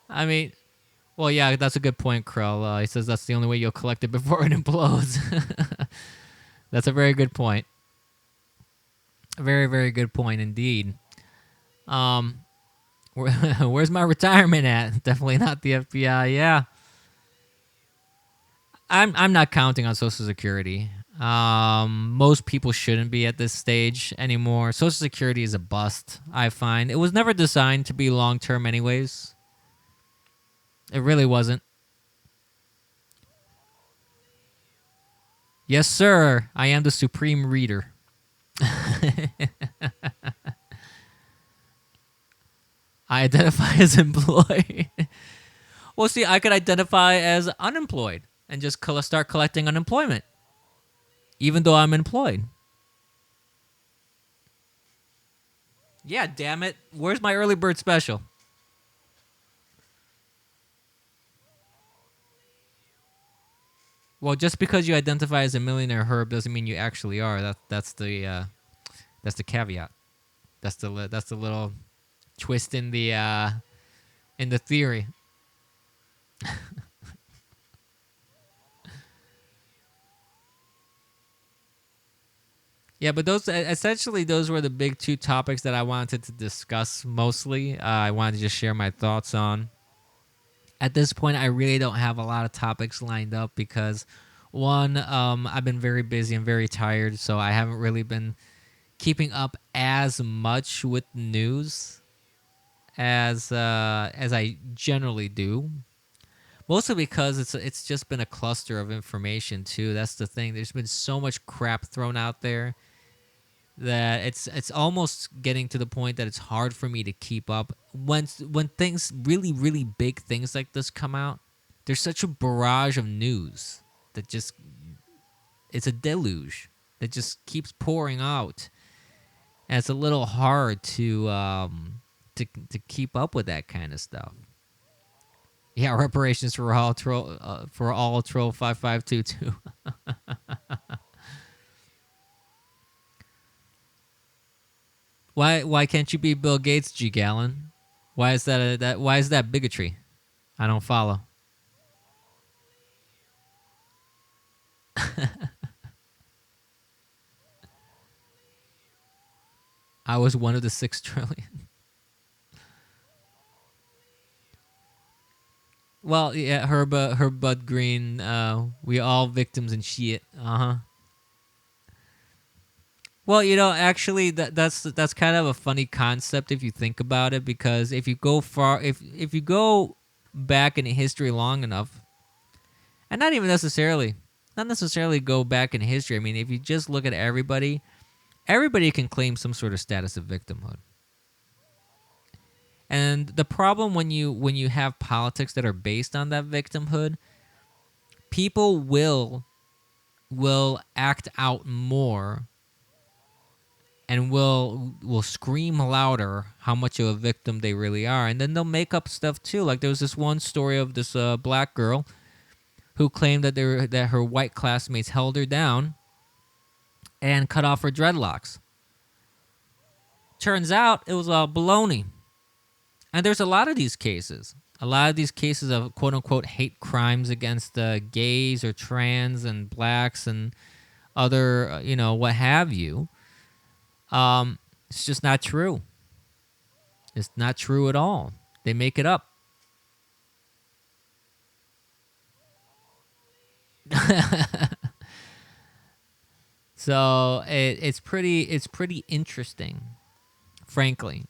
I mean, well, yeah, that's a good point, Krell. He says that's the only way you'll collect it before it implodes. That's a very good point. A very, very good point indeed. Um, where's my retirement at? Definitely not the FBI. Yeah, I'm not counting on Social Security. Most people shouldn't be at this stage anymore. Social Security is a bust. I find it was never designed to be long term, anyways. It really wasn't. Yes, sir. I am the supreme reader. I identify as employed. Well, see, I could identify as unemployed and just start collecting unemployment, even though I'm employed. Yeah, damn it. Where's my early bird special? Well, just because you identify as a millionaire herb doesn't mean you actually are. That's That's the caveat. That's the little twist in the theory. Yeah, but those were the big two topics that I wanted to discuss mostly. I wanted to just share my thoughts on. At this point, I really don't have a lot of topics lined up because, one, I've been very busy and very tired, so I haven't really been keeping up as much with news as I generally do. Mostly because it's just been a cluster of information too. That's the thing. There's been so much crap thrown out there that it's almost getting to the point that it's hard for me to keep up when things really big things like this come out. There's such a barrage of news that just it's a deluge that just keeps pouring out, and it's a little hard to keep up with that kind of stuff. Yeah, reparations for all troll 5522. Why can't you be Bill Gates, G Gallon? Why is that bigotry? I don't follow. I was one of the 6 trillion. Well, yeah, her Bud Green. We all victims and shit. Well, actually, that's kind of a funny concept if you think about it, because if you go far, if you go back in history long enough, and not necessarily go back in history. I mean, if you just look at everybody can claim some sort of status of victimhood. And the problem when you have politics that are based on that victimhood, people will act out more and will scream louder how much of a victim they really are, and then they'll make up stuff too. Like there was this one story of this black girl who claimed that her white classmates held her down and cut off her dreadlocks. Turns out it was all baloney. And there's a lot of these cases. A lot of these cases of quote unquote hate crimes against gays or trans and blacks and other, what have you. It's just not true. It's not true at all. They make it up. So it's pretty interesting, frankly.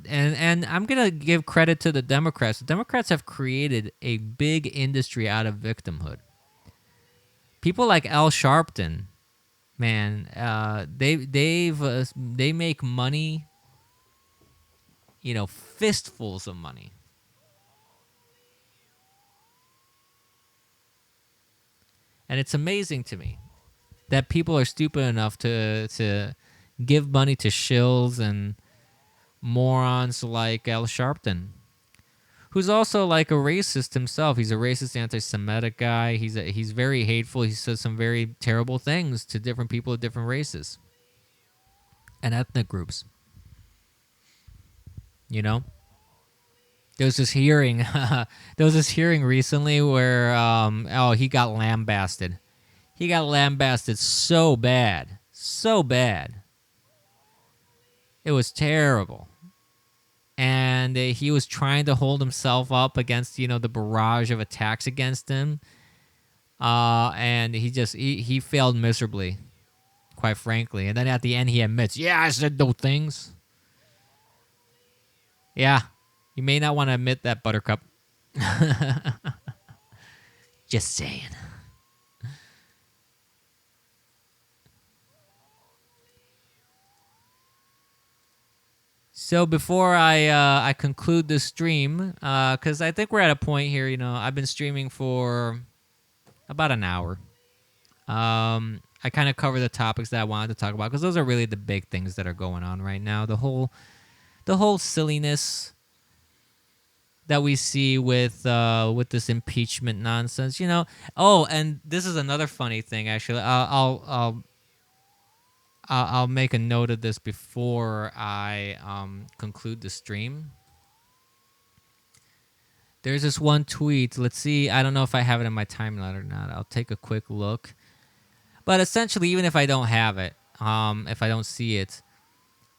And I'm gonna give credit to the Democrats. The Democrats have created a big industry out of victimhood. People like Al Sharpton, man, they make money, fistfuls of money. And it's amazing to me that people are stupid enough to give money to shills and morons like Al Sharpton, who's also like a racist himself. He's a racist, anti-Semitic guy. He's very hateful. He says some very terrible things to different people of different races and ethnic groups. There was this hearing. There was this hearing recently where he got lambasted. He got lambasted so bad, so bad. It was terrible. And he was trying to hold himself up against, the barrage of attacks against him. And he failed miserably, quite frankly. And then at the end, he admits, yeah, I said those things. Yeah, you may not want to admit that, Buttercup. Just saying. So before I conclude this stream, because I think we're at a point here, I've been streaming for about an hour. I kind of cover the topics that I wanted to talk about because those are really the big things that are going on right now. The whole silliness that we see with this impeachment nonsense, Oh, and this is another funny thing. Actually, I'll make a note of this before I conclude the stream. There's this one tweet. Let's see. I don't know if I have it in my timeline or not. I'll take a quick look. But essentially, even if I don't have it, if I don't see it,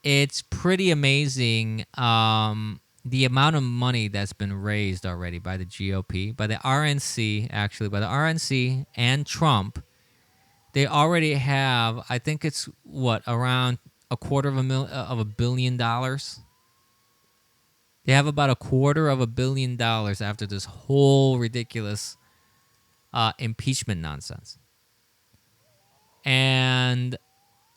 it's pretty amazing the amount of money that's been raised already by the GOP, by the RNC, actually, by the RNC and Trump. They already have, I think it's around $250 million. They have about $250 million after this whole ridiculous impeachment nonsense. And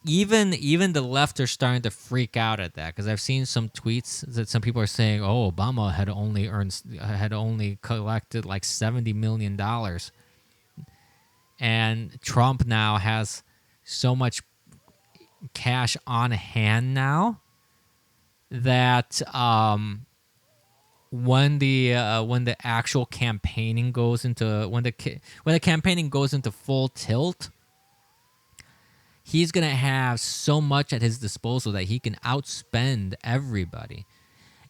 even the left are starting to freak out at that, because I've seen some tweets that some people are saying, "Oh, Obama had only collected like $70 million, and Trump now has so much cash on hand now that when the actual campaigning goes into when the campaigning goes into full tilt, he's going to have so much at his disposal that he can outspend everybody."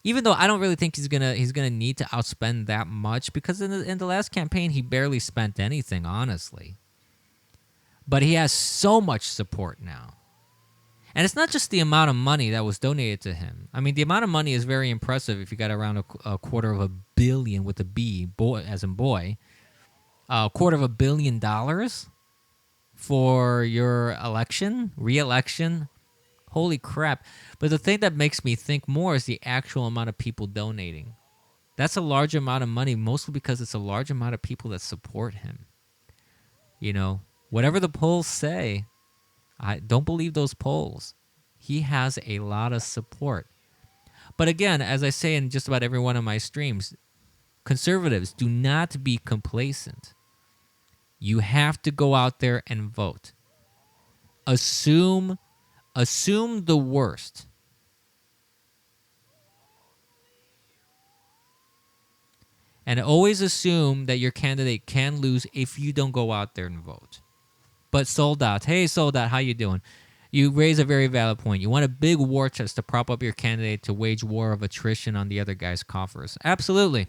Even though I don't really think he's going to need to outspend that much, because in the last campaign he barely spent anything, honestly. But he has so much support now. And it's not just the amount of money that was donated to him. I mean, the amount of money is very impressive if you got around $250 million with a B, boy, as in boy. $250 million for your re-election. Holy crap. But the thing that makes me think more is the actual amount of people donating. That's a large amount of money, mostly because it's a large amount of people that support him. You know, whatever the polls say, I don't believe those polls. He has a lot of support. But again, as I say in just about every one of my streams, conservatives, do not be complacent. You have to go out there and vote. Assume the worst. And always assume that your candidate can lose if you don't go out there and vote. But Soldat, hey Soldat, how you doing? You raise a very valid point. You want a big war chest to prop up your candidate to wage war of attrition on the other guy's coffers. Absolutely.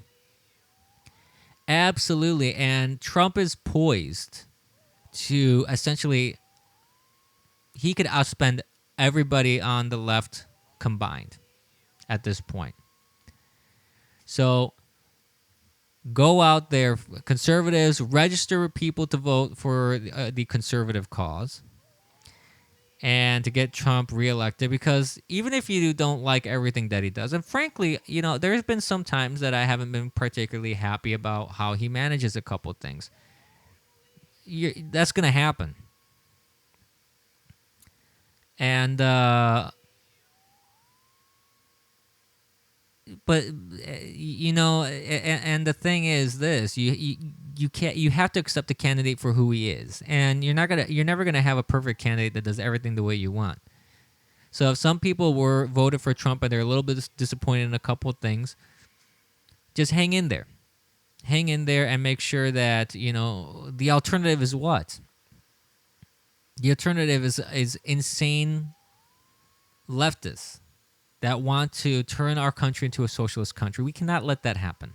Absolutely. And Trump is poised to essentially, he could outspend everybody on the left combined at this point. So go out there, conservatives, register people to vote for the conservative cause and to get Trump reelected, because even if you don't like everything that he does, and frankly, you know, there's been some times that I haven't been particularly happy about how he manages a couple of things. That's going to happen. And but you know, and the thing is this: you can't, you have to accept the candidate for who he is, and you're never gonna have a perfect candidate that does everything the way you want. So if some people were voted for Trump and they're a little bit disappointed in a couple of things, just hang in there, and make sure that, you know, the alternative is what? The alternative is insane leftists that want to turn our country into a socialist country. We cannot let that happen.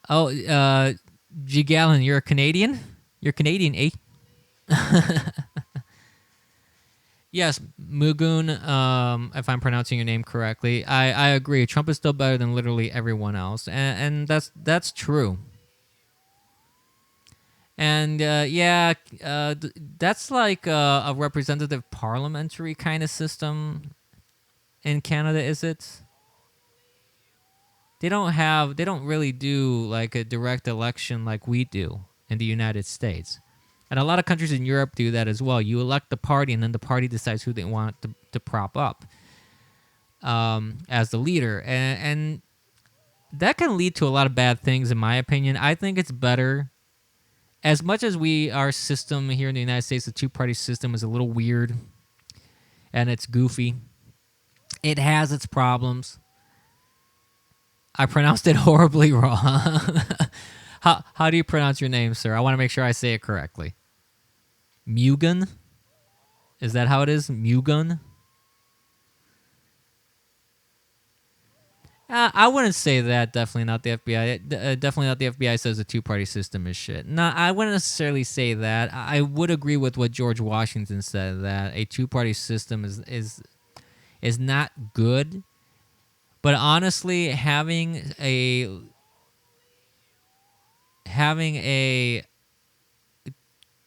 Oh, G. Gallon, you're a Canadian? You're Canadian, eh? Yes, Mugun, if I'm pronouncing your name correctly, I agree. Trump is still better than literally everyone else, and that's true. And that's like a representative parliamentary kind of system in Canada, is it? They don't really do like a direct election like we do in the United States. And a lot of countries in Europe do that as well. You elect the party, and then the party decides who they want to prop up as the leader. And that can lead to a lot of bad things, in my opinion. I think it's better, as much as our system here in the United States, the two-party system, is a little weird and it's goofy. It has its problems. I pronounced it horribly wrong. How do you pronounce your name, sir? I want to make sure I say it correctly. Mugen? Is that how it is? Mugen? I wouldn't say that. Definitely not the FBI. Definitely not the FBI says the two-party system is shit. No, I wouldn't necessarily say that. I would agree with what George Washington said, that a two-party system is not good. But honestly, having a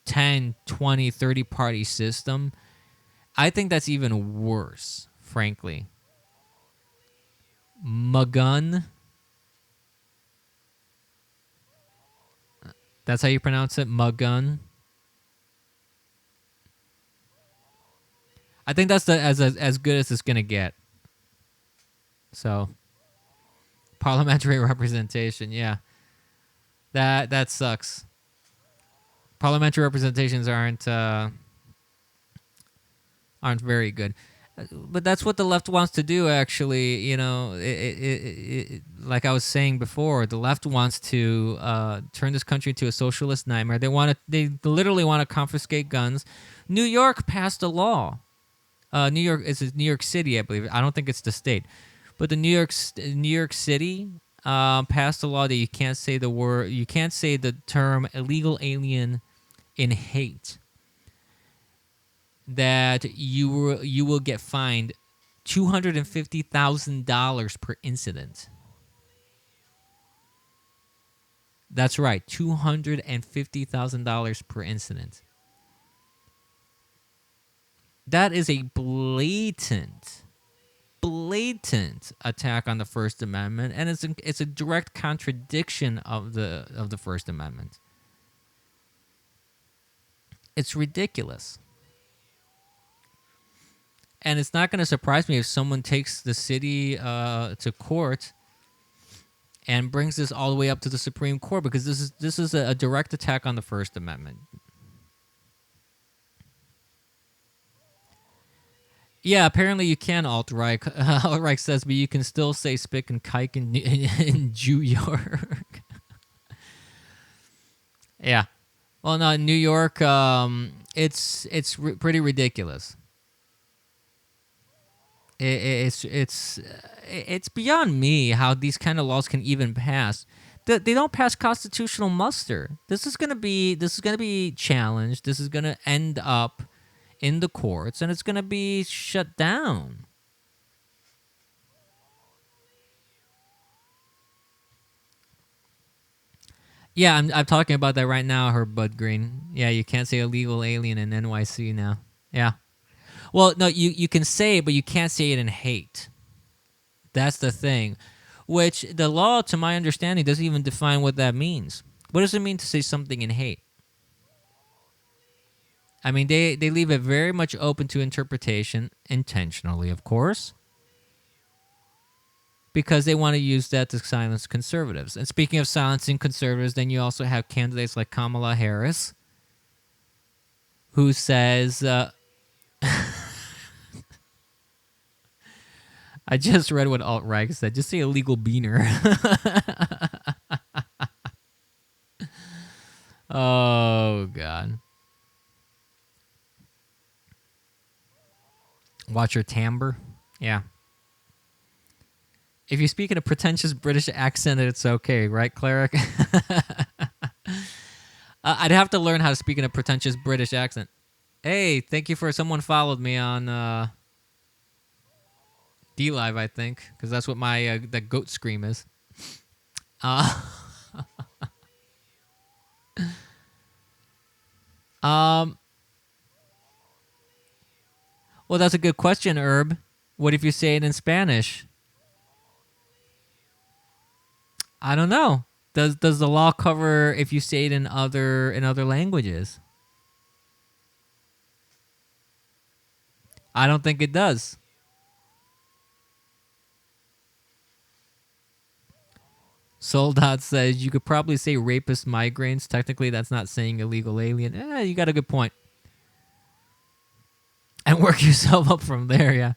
10, 20, 30 party system, I think that's even worse, frankly. Magun. That's how you pronounce it? Magun. I think that's as good as it's going to get. So, parliamentary representation, yeah. That sucks. Parliamentary representations aren't very good. But that's what the left wants to do, actually. You know, like I was saying before, the left wants to turn this country into a socialist nightmare. They literally want to confiscate guns. New York passed a law. New York City, I believe. I don't think it's the state, but the New York City passed a law that you can't say the term illegal alien in hate. That you will get fined $250,000 per incident. That's right, $250,000 per incident. That is a blatant attack on the First Amendment, and it's a direct contradiction of the First Amendment. It's ridiculous. And it's not going to surprise me if someone takes the city to court and brings this all the way up to the Supreme Court, because this is a direct attack on the First Amendment. Yeah, apparently you can alt-right. Alt-right says, but you can still say spick and kike in New York. Yeah. Well, no, in New York, it's pretty ridiculous. It's beyond me how these kind of laws can even pass. They don't pass constitutional muster. This is gonna be challenged. This is gonna end up in the courts, and it's gonna be shut down. Yeah, I'm talking about that right now, Herb Bud Green. Yeah, you can't say illegal alien in NYC now. Yeah. Well, no, you can say it, but you can't say it in hate. That's the thing. Which the law, to my understanding, doesn't even define what that means. What does it mean to say something in hate? I mean, they leave it very much open to interpretation, intentionally, of course, because they want to use that to silence conservatives. And speaking of silencing conservatives, then you also have candidates like Kamala Harris, who says... I just read what alt-right said. Just say illegal beaner. Oh, God. Watch your timbre. Yeah. If you speak in a pretentious British accent, it's okay, right, Cleric? I'd have to learn how to speak in a pretentious British accent. Hey, thank you for someone followed me on D-Live, I think, because that's what my that goat scream is. Well, that's a good question, Herb. What if you say it in Spanish? I don't know. Does the law cover if you say it in other languages? I don't think it does. Soldot says you could probably say rapist migraines. Technically, that's not saying illegal alien. You got a good point. And work yourself up from there, yeah.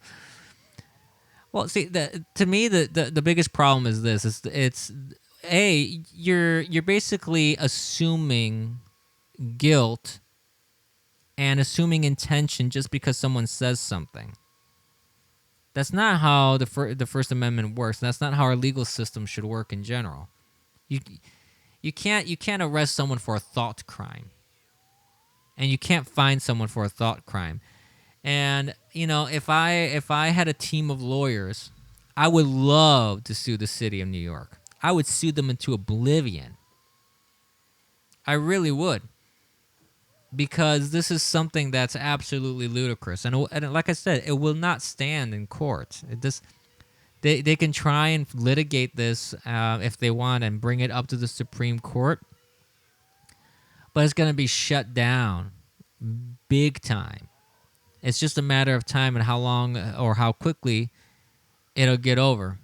Well, see, to me, the biggest problem is this. you're basically assuming guilt and assuming intention just because someone says something. That's not how the First Amendment works. That's not how our legal system should work in general. You can't arrest someone for a thought crime, and you can't fine someone for a thought crime. And if I had a team of lawyers, I would love to sue the city of New York. I would sue them into oblivion. I really would. Because this is something that's absolutely ludicrous. And like I said, it will not stand in court. They can try and litigate this if they want and bring it up to the Supreme Court. But it's going to be shut down big time. It's just a matter of time and how long or how quickly it'll get over.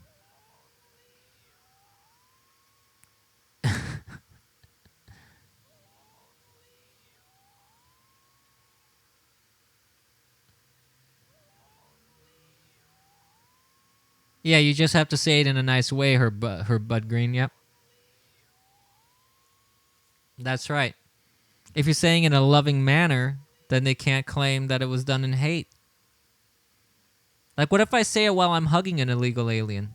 Yeah, you just have to say it in a nice way, her Bud Green. Yep. That's right. If you're saying it in a loving manner, then they can't claim that it was done in hate. Like, what if I say it while I'm hugging an illegal alien?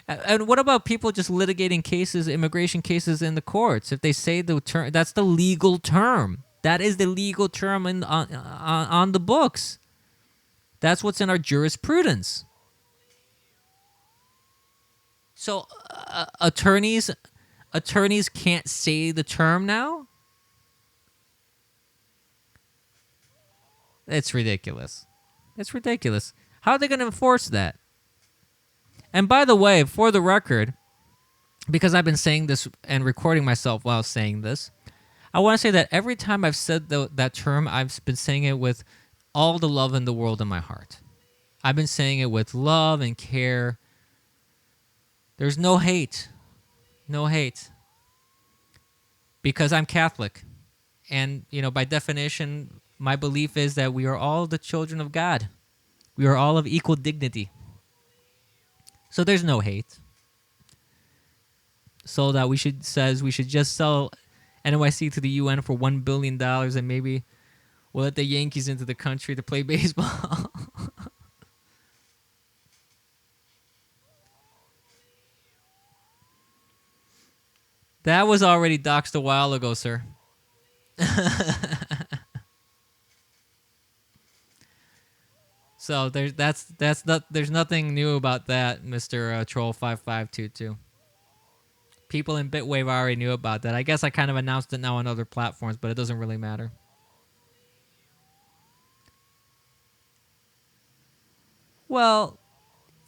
And what about people just litigating cases, immigration cases in the courts? If they say the term, that's the legal term. That is the legal term on the books. That's what's in our jurisprudence. So attorneys can't say the term now? It's ridiculous. It's ridiculous. How are they going to enforce that? And by the way, for the record, because I've been saying this and recording myself while saying this, I want to say that every time I've said that term, I've been saying it with all the love in the world in my heart. I've been saying it with love and care. There's no hate. No hate. Because I'm Catholic. And, by definition, my belief is that we are all the children of God. We are all of equal dignity. So there's no hate. So that we should just sell NYC to the UN for $1 billion and maybe we'll let the Yankees into the country to play baseball. That was already doxed a while ago, sir. So there's nothing new about that, Mr. Troll 5522. People in Bitwave already knew about that. I guess I kind of announced it now on other platforms, but it doesn't really matter. Well,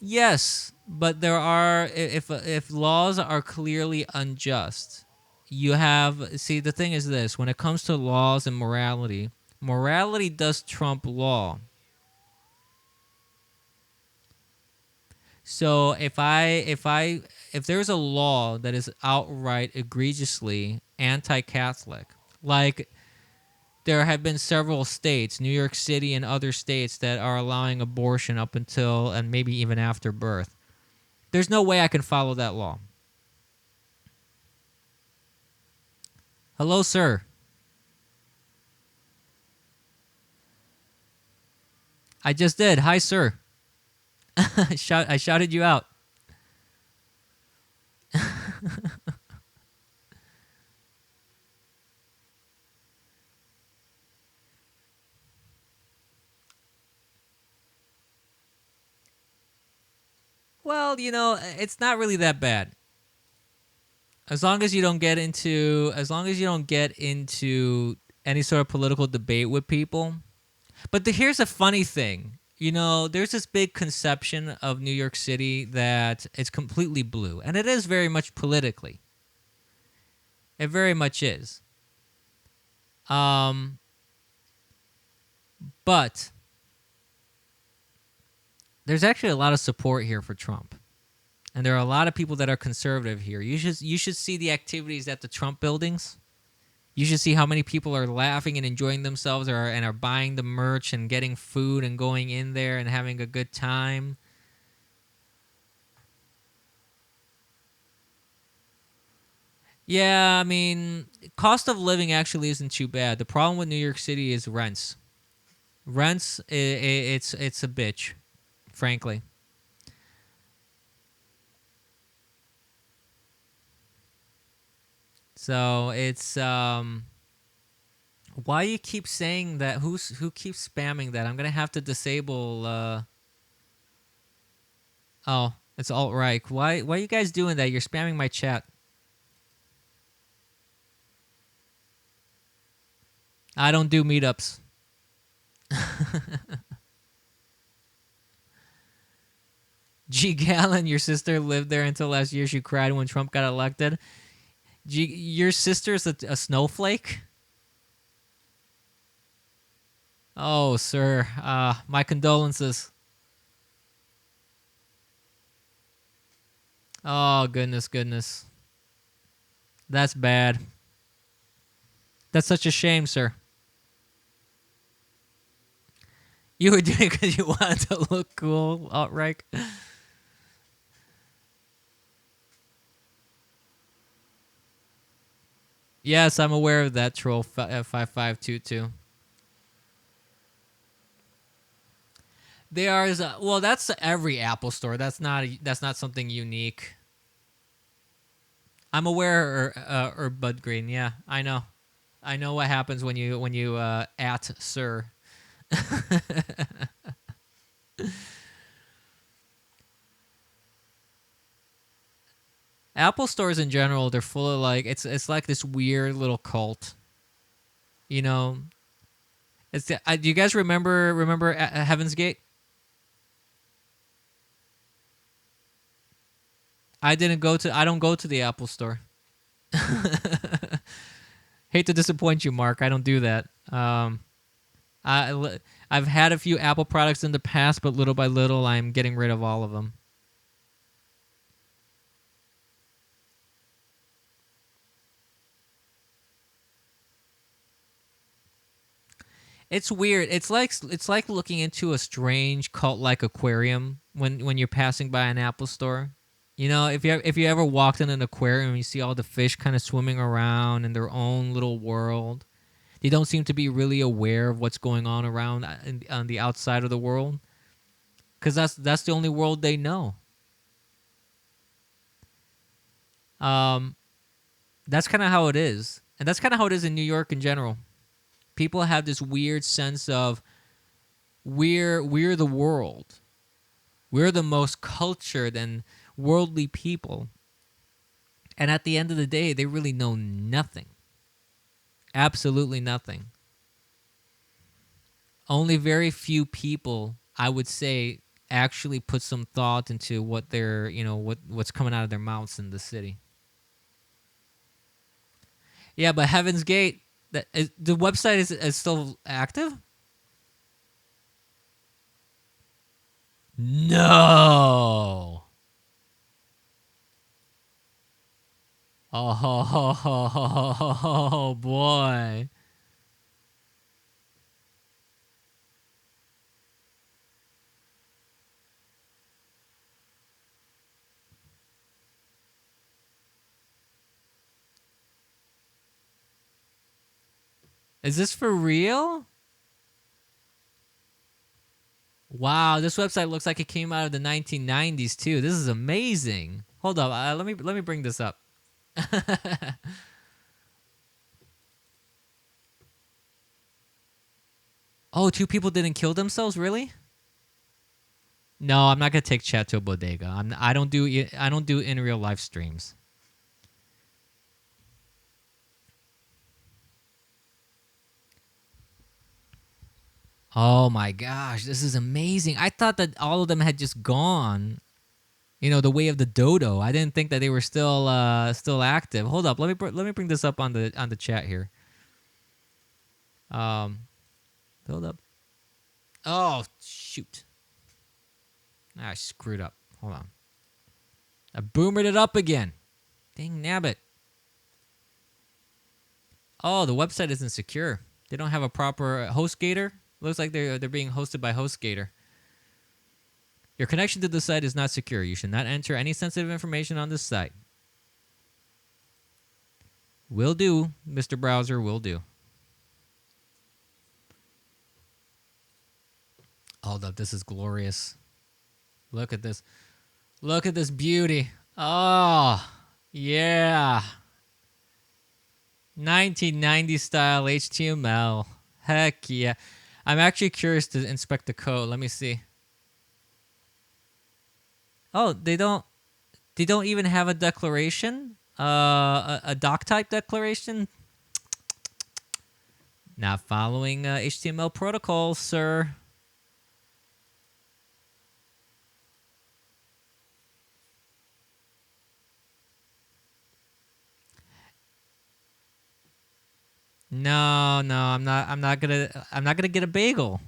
yes, but there are if laws are clearly unjust, the thing is this, when it comes to laws and morality does trump law. So if there's a law that is outright egregiously anti-Catholic, like there have been several states, New York City and other states, that are allowing abortion up until and maybe even after birth, there's no way I can follow that law. Hello, sir. I just did. Hi, sir. I shouted you out. Well, it's not really that bad. As long as you don't get into any sort of political debate with people. But here's a funny thing. There's this big conception of New York City that it's completely blue. And it is very much politically. It very much is. But there's actually a lot of support here for Trump. And there are a lot of people that are conservative here. You should see the activities at the Trump buildings. You should see how many people are laughing and enjoying themselves and are buying the merch and getting food and going in there and having a good time. Yeah, I mean, cost of living actually isn't too bad. The problem with New York City is rents. Rents, it's a bitch, frankly. So it's why you keep saying that? Who keeps spamming that? I'm gonna have to disable. Oh, it's alt right. Why are you guys doing that? You're spamming my chat. I don't do meetups. G Gallon, your sister lived there until last year. She cried when Trump got elected. Your sister's a snowflake? Oh, sir. My condolences. Oh, goodness. That's bad. That's such a shame, sir. You were doing it because you wanted to look cool, outright. Yes, I'm aware of that, troll 5522. There is well, that's every Apple store. That's not something unique. I'm aware, or Bud Green. Yeah, I know what happens when you at sir. Apple stores in general, they're full of like it's like this weird little cult. You know, do you guys remember Heaven's Gate? I don't go to the Apple store. Hate to disappoint you, Mark. I don't do that. I've had a few Apple products in the past, but little by little, I'm getting rid of all of them. It's weird. It's like looking into a strange cult-like aquarium when you're passing by an Apple store. You know, if you ever walked in an aquarium and you see all the fish kind of swimming around in their own little world, they don't seem to be really aware of what's going on around on the outside of the world, because that's the only world they know. Um, that's kind of how it is, and that's kind of how it is in New York in general. People have this weird sense of we're the world. We're the most cultured and worldly people. And at the end of the day, they really know nothing. Absolutely nothing. Only very few people, I would say, actually put some thought into what they're, what's coming out of their mouths in the city. Yeah, but Heaven's Gate, the website is still active? No. Oh, boy. Is this for real? Wow, this website looks like it came out of the 1990s too. This is amazing. Hold up, let me bring this up. Oh, two people didn't kill themselves, really? No, I'm not gonna take chat to a bodega. I don't do in real life streams. Oh my gosh, this is amazing. I thought that all of them had just gone. The way of the dodo. I didn't think that they were still active. Hold up, let me bring this up on the chat here. Um, hold up. Oh shoot, I screwed up. Hold on. I boomered it up again. Dang nabbit. Oh, the website isn't secure. They don't have a proper HostGator. Looks like they're being hosted by HostGator. Your connection to the site is not secure. You should not enter any sensitive information on this site. Will do, Mr. Browser, will do. Hold up, this is glorious. Look at this. Look at this beauty. Oh, yeah. 1990 style HTML. Heck yeah. I'm actually curious to inspect the code. Let me see. Oh, they don't even have a declaration? A doc type declaration? Not following HTML protocol, sir. No, I'm not gonna get a bagel.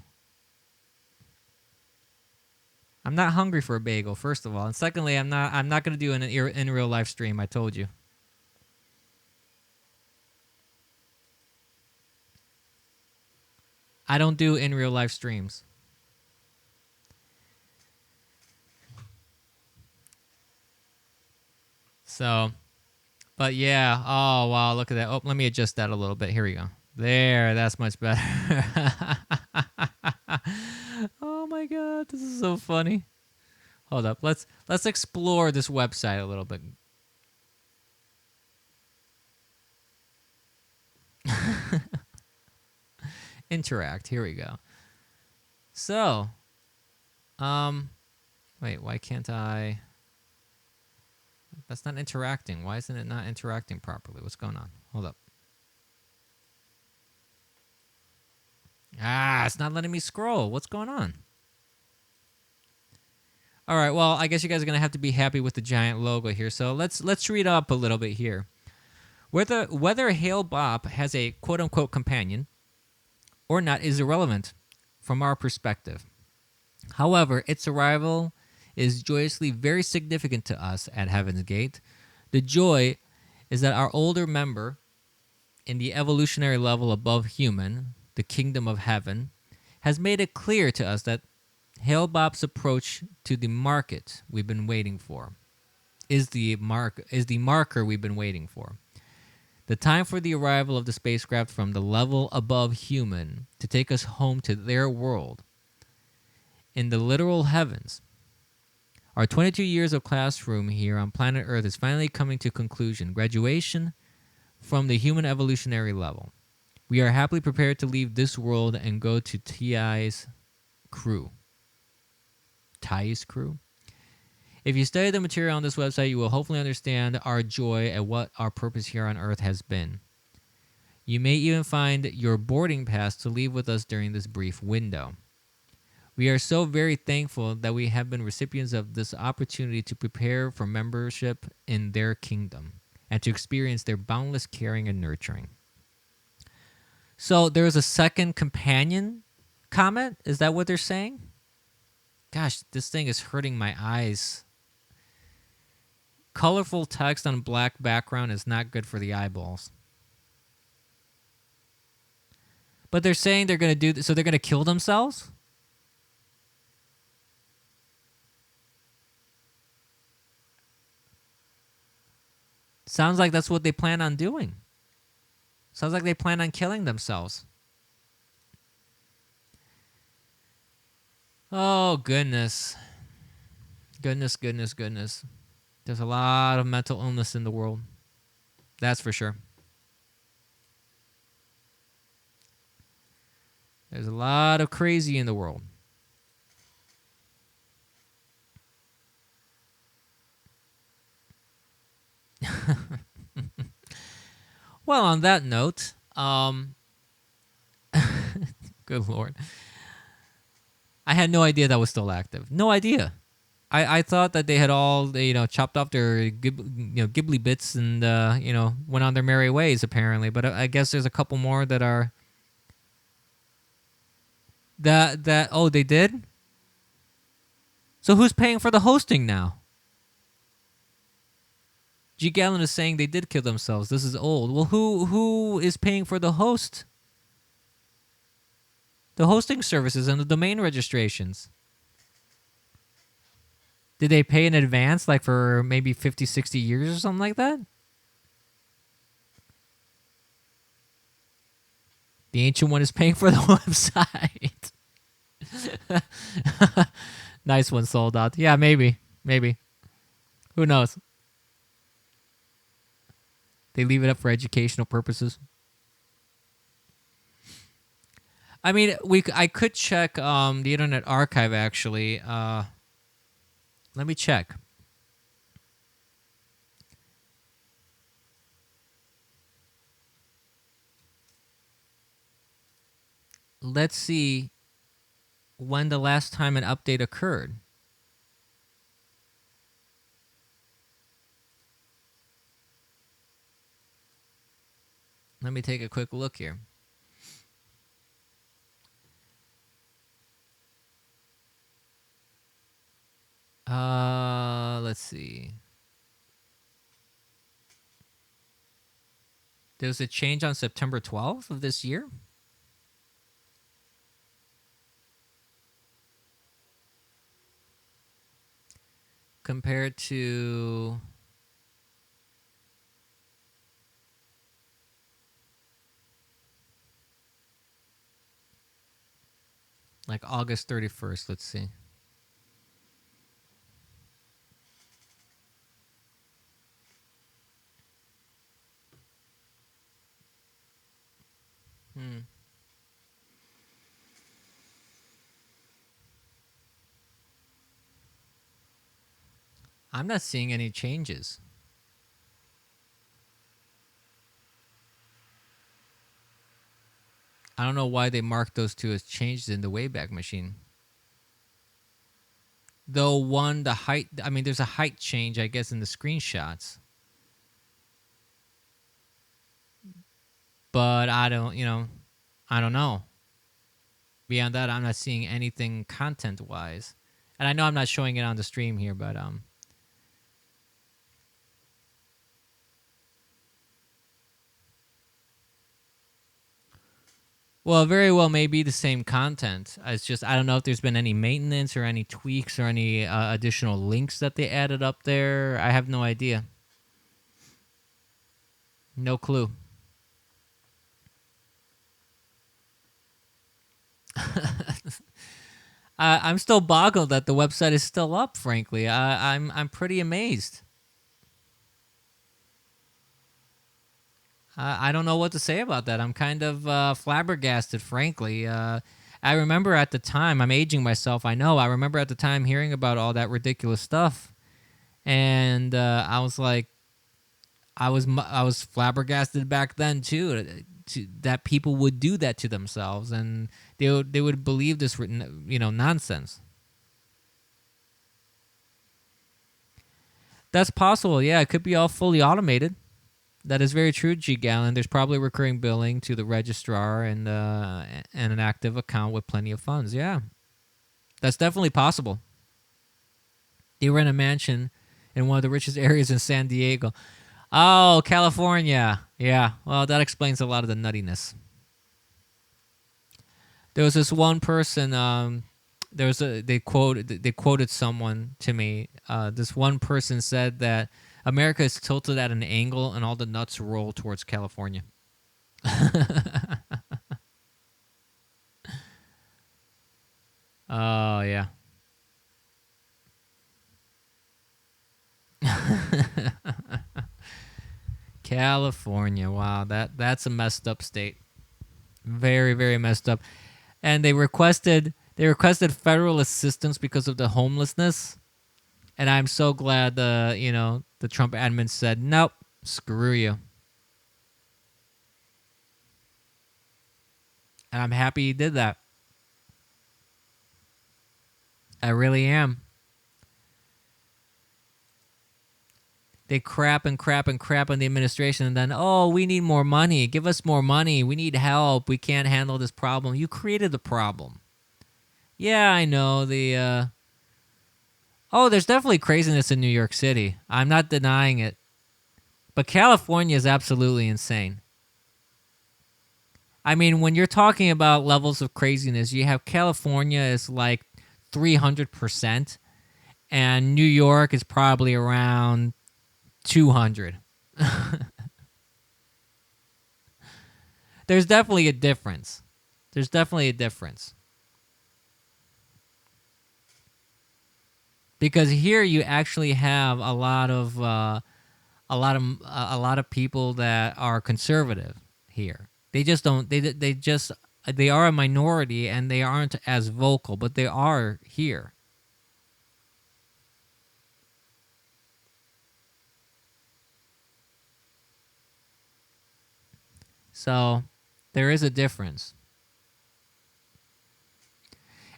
I'm not hungry for a bagel, first of all, and secondly, I'm not gonna do an in real life stream. I told you. I don't do in real life streams. So, but yeah. Oh wow, look at that. Oh, let me adjust that a little bit. Here we go. There, that's much better. Oh my god, this is so funny. Hold up. Let's explore this website a little bit. Interact. Here we go. So, wait, why can't I? That's not interacting. Why isn't it not interacting properly? What's going on? Hold up. Ah, it's not letting me scroll. What's going on? All right, well, I guess you guys are going to have to be happy with the giant logo here. So let's read up a little bit here. Whether Hale Bopp has a quote-unquote companion or not is irrelevant from our perspective. However, its arrival is joyously very significant to us at Heaven's Gate. The joy is that our older member in the evolutionary level above human, the kingdom of heaven, has made it clear to us that Hale Bopp's approach to the market we've been waiting for is the marker we've been waiting for. The time for the arrival of the spacecraft from the level above human to take us home to their world in the literal heavens. Our 22 years of classroom here on planet Earth is finally coming to conclusion. Graduation from the human evolutionary level. We are happily prepared to leave this world and go to TI's crew. TI's crew? If you study the material on this website, you will hopefully understand our joy at what our purpose here on Earth has been. You may even find your boarding pass to leave with us during this brief window. We are so very thankful that we have been recipients of this opportunity to prepare for membership in their kingdom and to experience their boundless caring and nurturing. So there is a second companion comment? Is that what they're saying? Gosh, this thing is hurting my eyes. Colorful text on black background is not good for the eyeballs. But they're saying they're going to do this, so they're going to kill themselves? Sounds like that's what they plan on doing. Sounds like they plan on killing themselves. Oh, goodness. Goodness. There's a lot of mental illness in the world. That's for sure. There's a lot of crazy in the world. Well, on that note, good Lord. I had no idea that was still active. No idea. I thought that they had all chopped off their Ghibli bits and went on their merry ways apparently. But I guess there's a couple more that are that oh, they did. So who's paying for the hosting now? G Gallon is saying they did kill themselves. This is old. Well, who is paying for the host? The hosting services and the domain registrations. Did they pay in advance, like for maybe 50, 60 years or something like that? The Ancient One is paying for the website. Nice one, sold out. Yeah, maybe. Who knows? They leave it up for educational purposes. I mean, I could check the Internet Archive actually. Let me check. Let's see when the last time an update occurred. Let me take a quick look here. Let's see. There was a change on September 12th of this year. Compared to like August 31st. Let's see. I'm not seeing any changes. I don't know why they marked those two as changes in the Wayback Machine. Though one, the height, I mean, there's a height change, I guess, in the screenshots. But I don't know. Beyond that, I'm not seeing anything content-wise. And I know I'm not showing it on the stream here, but well, very well may be the same content. It's just I don't know if there's been any maintenance or any tweaks or any additional links that they added up there. I have no idea. No clue. I'm still boggled that the website is still up. Frankly, I'm pretty amazed. I don't know what to say about that. I'm kind of flabbergasted, frankly. I remember at the time, I'm aging myself, I know. I remember at the time hearing about all that ridiculous stuff. And I was like, I was flabbergasted back then, too, that people would do that to themselves. And they would believe this, nonsense. That's possible, yeah. It could be all fully automated. That is very true, G. Gallon. There's probably recurring billing to the registrar and an active account with plenty of funds. Yeah, that's definitely possible. They rent a mansion in one of the richest areas in San Diego. Oh, California. Yeah, well, that explains a lot of the nuttiness. There was this one person. They quoted someone to me. This one person said that America is tilted at an angle and all the nuts roll towards California. Oh, yeah. California. Wow, that's a messed up state. Very, very messed up. And they requested federal assistance because of the homelessness. And I'm so glad the Trump admin said, "Nope, screw you." And I'm happy he did that. I really am. They crap on the administration, and then, oh, we need more money. Give us more money. We need help. We can't handle this problem. You created the problem. Yeah, I know. There's definitely craziness in New York City. I'm not denying it. But California is absolutely insane. I mean, when you're talking about levels of craziness, you have California is like 300%, and New York is probably around 200. there's definitely a difference. There's definitely a difference. Because here you actually have a lot of people that are conservative here. They just don't. They are a minority and they aren't as vocal, but they are here. So there is a difference.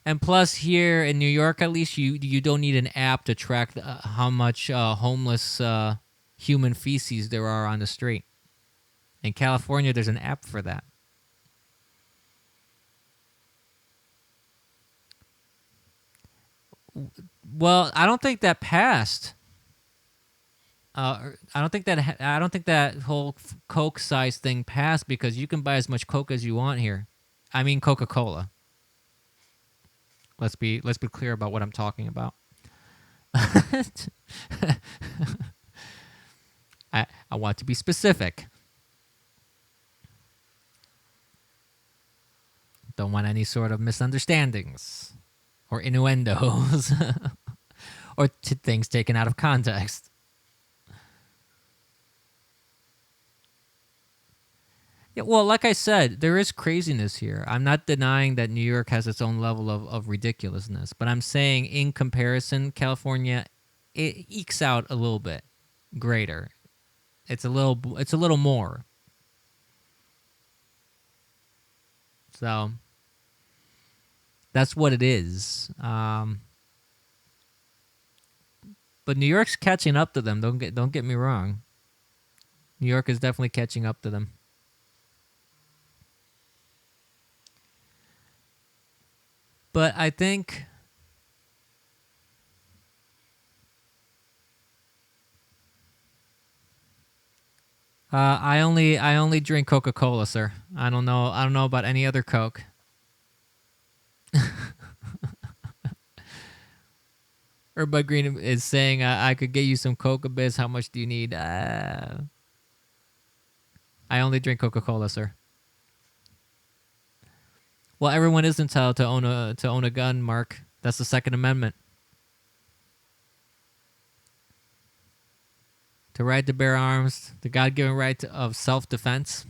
And plus, here in New York, at least you don't need an app to track how much homeless human feces there are on the street. In California, there's an app for that. Well, I don't think that passed. I don't think that whole Coke size thing passed because you can buy as much Coke as you want here. I mean Coca-Cola. Let's be clear about what I'm talking about. I want to be specific. Don't want any sort of misunderstandings or innuendos or things taken out of context. Yeah, well, like I said, there is craziness here. I'm not denying that New York has its own level of ridiculousness, but I'm saying in comparison, California, it ekes out a little bit greater. It's a little more. So that's what it is. But New York's catching up to them. Don't get me wrong. New York is definitely catching up to them. But I think I only drink Coca-Cola, sir. I don't know about any other Coke. Bud Green is saying I could get you some Coca Biz. How much do you need? I only drink Coca-Cola, sir. Well, everyone is entitled to own a gun, Mark. That's the Second Amendment. The right to bear arms, the God-given right of self-defense.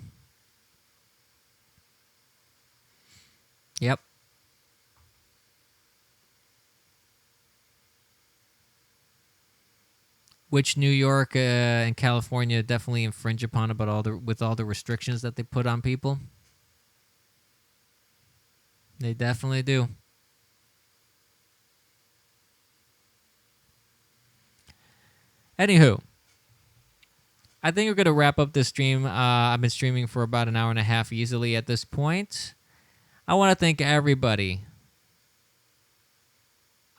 Yep. Which New York and California definitely infringe upon with all the restrictions that they put on people. They definitely do. Anywho, I think we're going to wrap up this stream. I've been streaming for about an hour and a half easily at this point. I want to thank everybody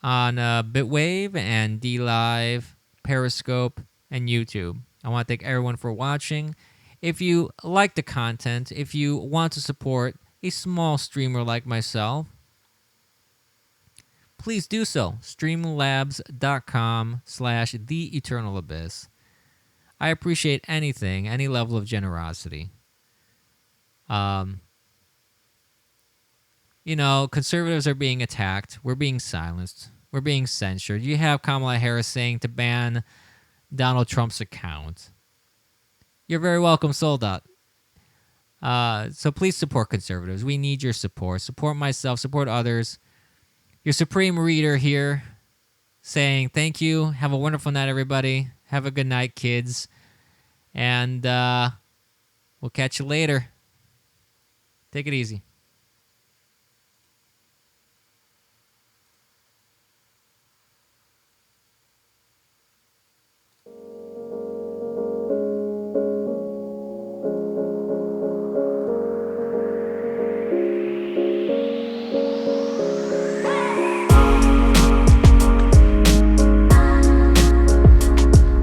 on Bitwave and DLive, Periscope, and YouTube. I want to thank everyone for watching. If you like the content, if you want to support a small streamer like myself, please do so. Streamlabs.com/TheEternalAbyss. I appreciate anything, any level of generosity. Conservatives are being attacked. We're being silenced. We're being censored. You have Kamala Harris saying to ban Donald Trump's account. You're very welcome, Soldat. So please support conservatives. We need your support. Support myself. Support others. Your Supreme Reader here saying thank you. Have a wonderful night, everybody. Have a good night, kids. And we'll catch you later. Take it easy.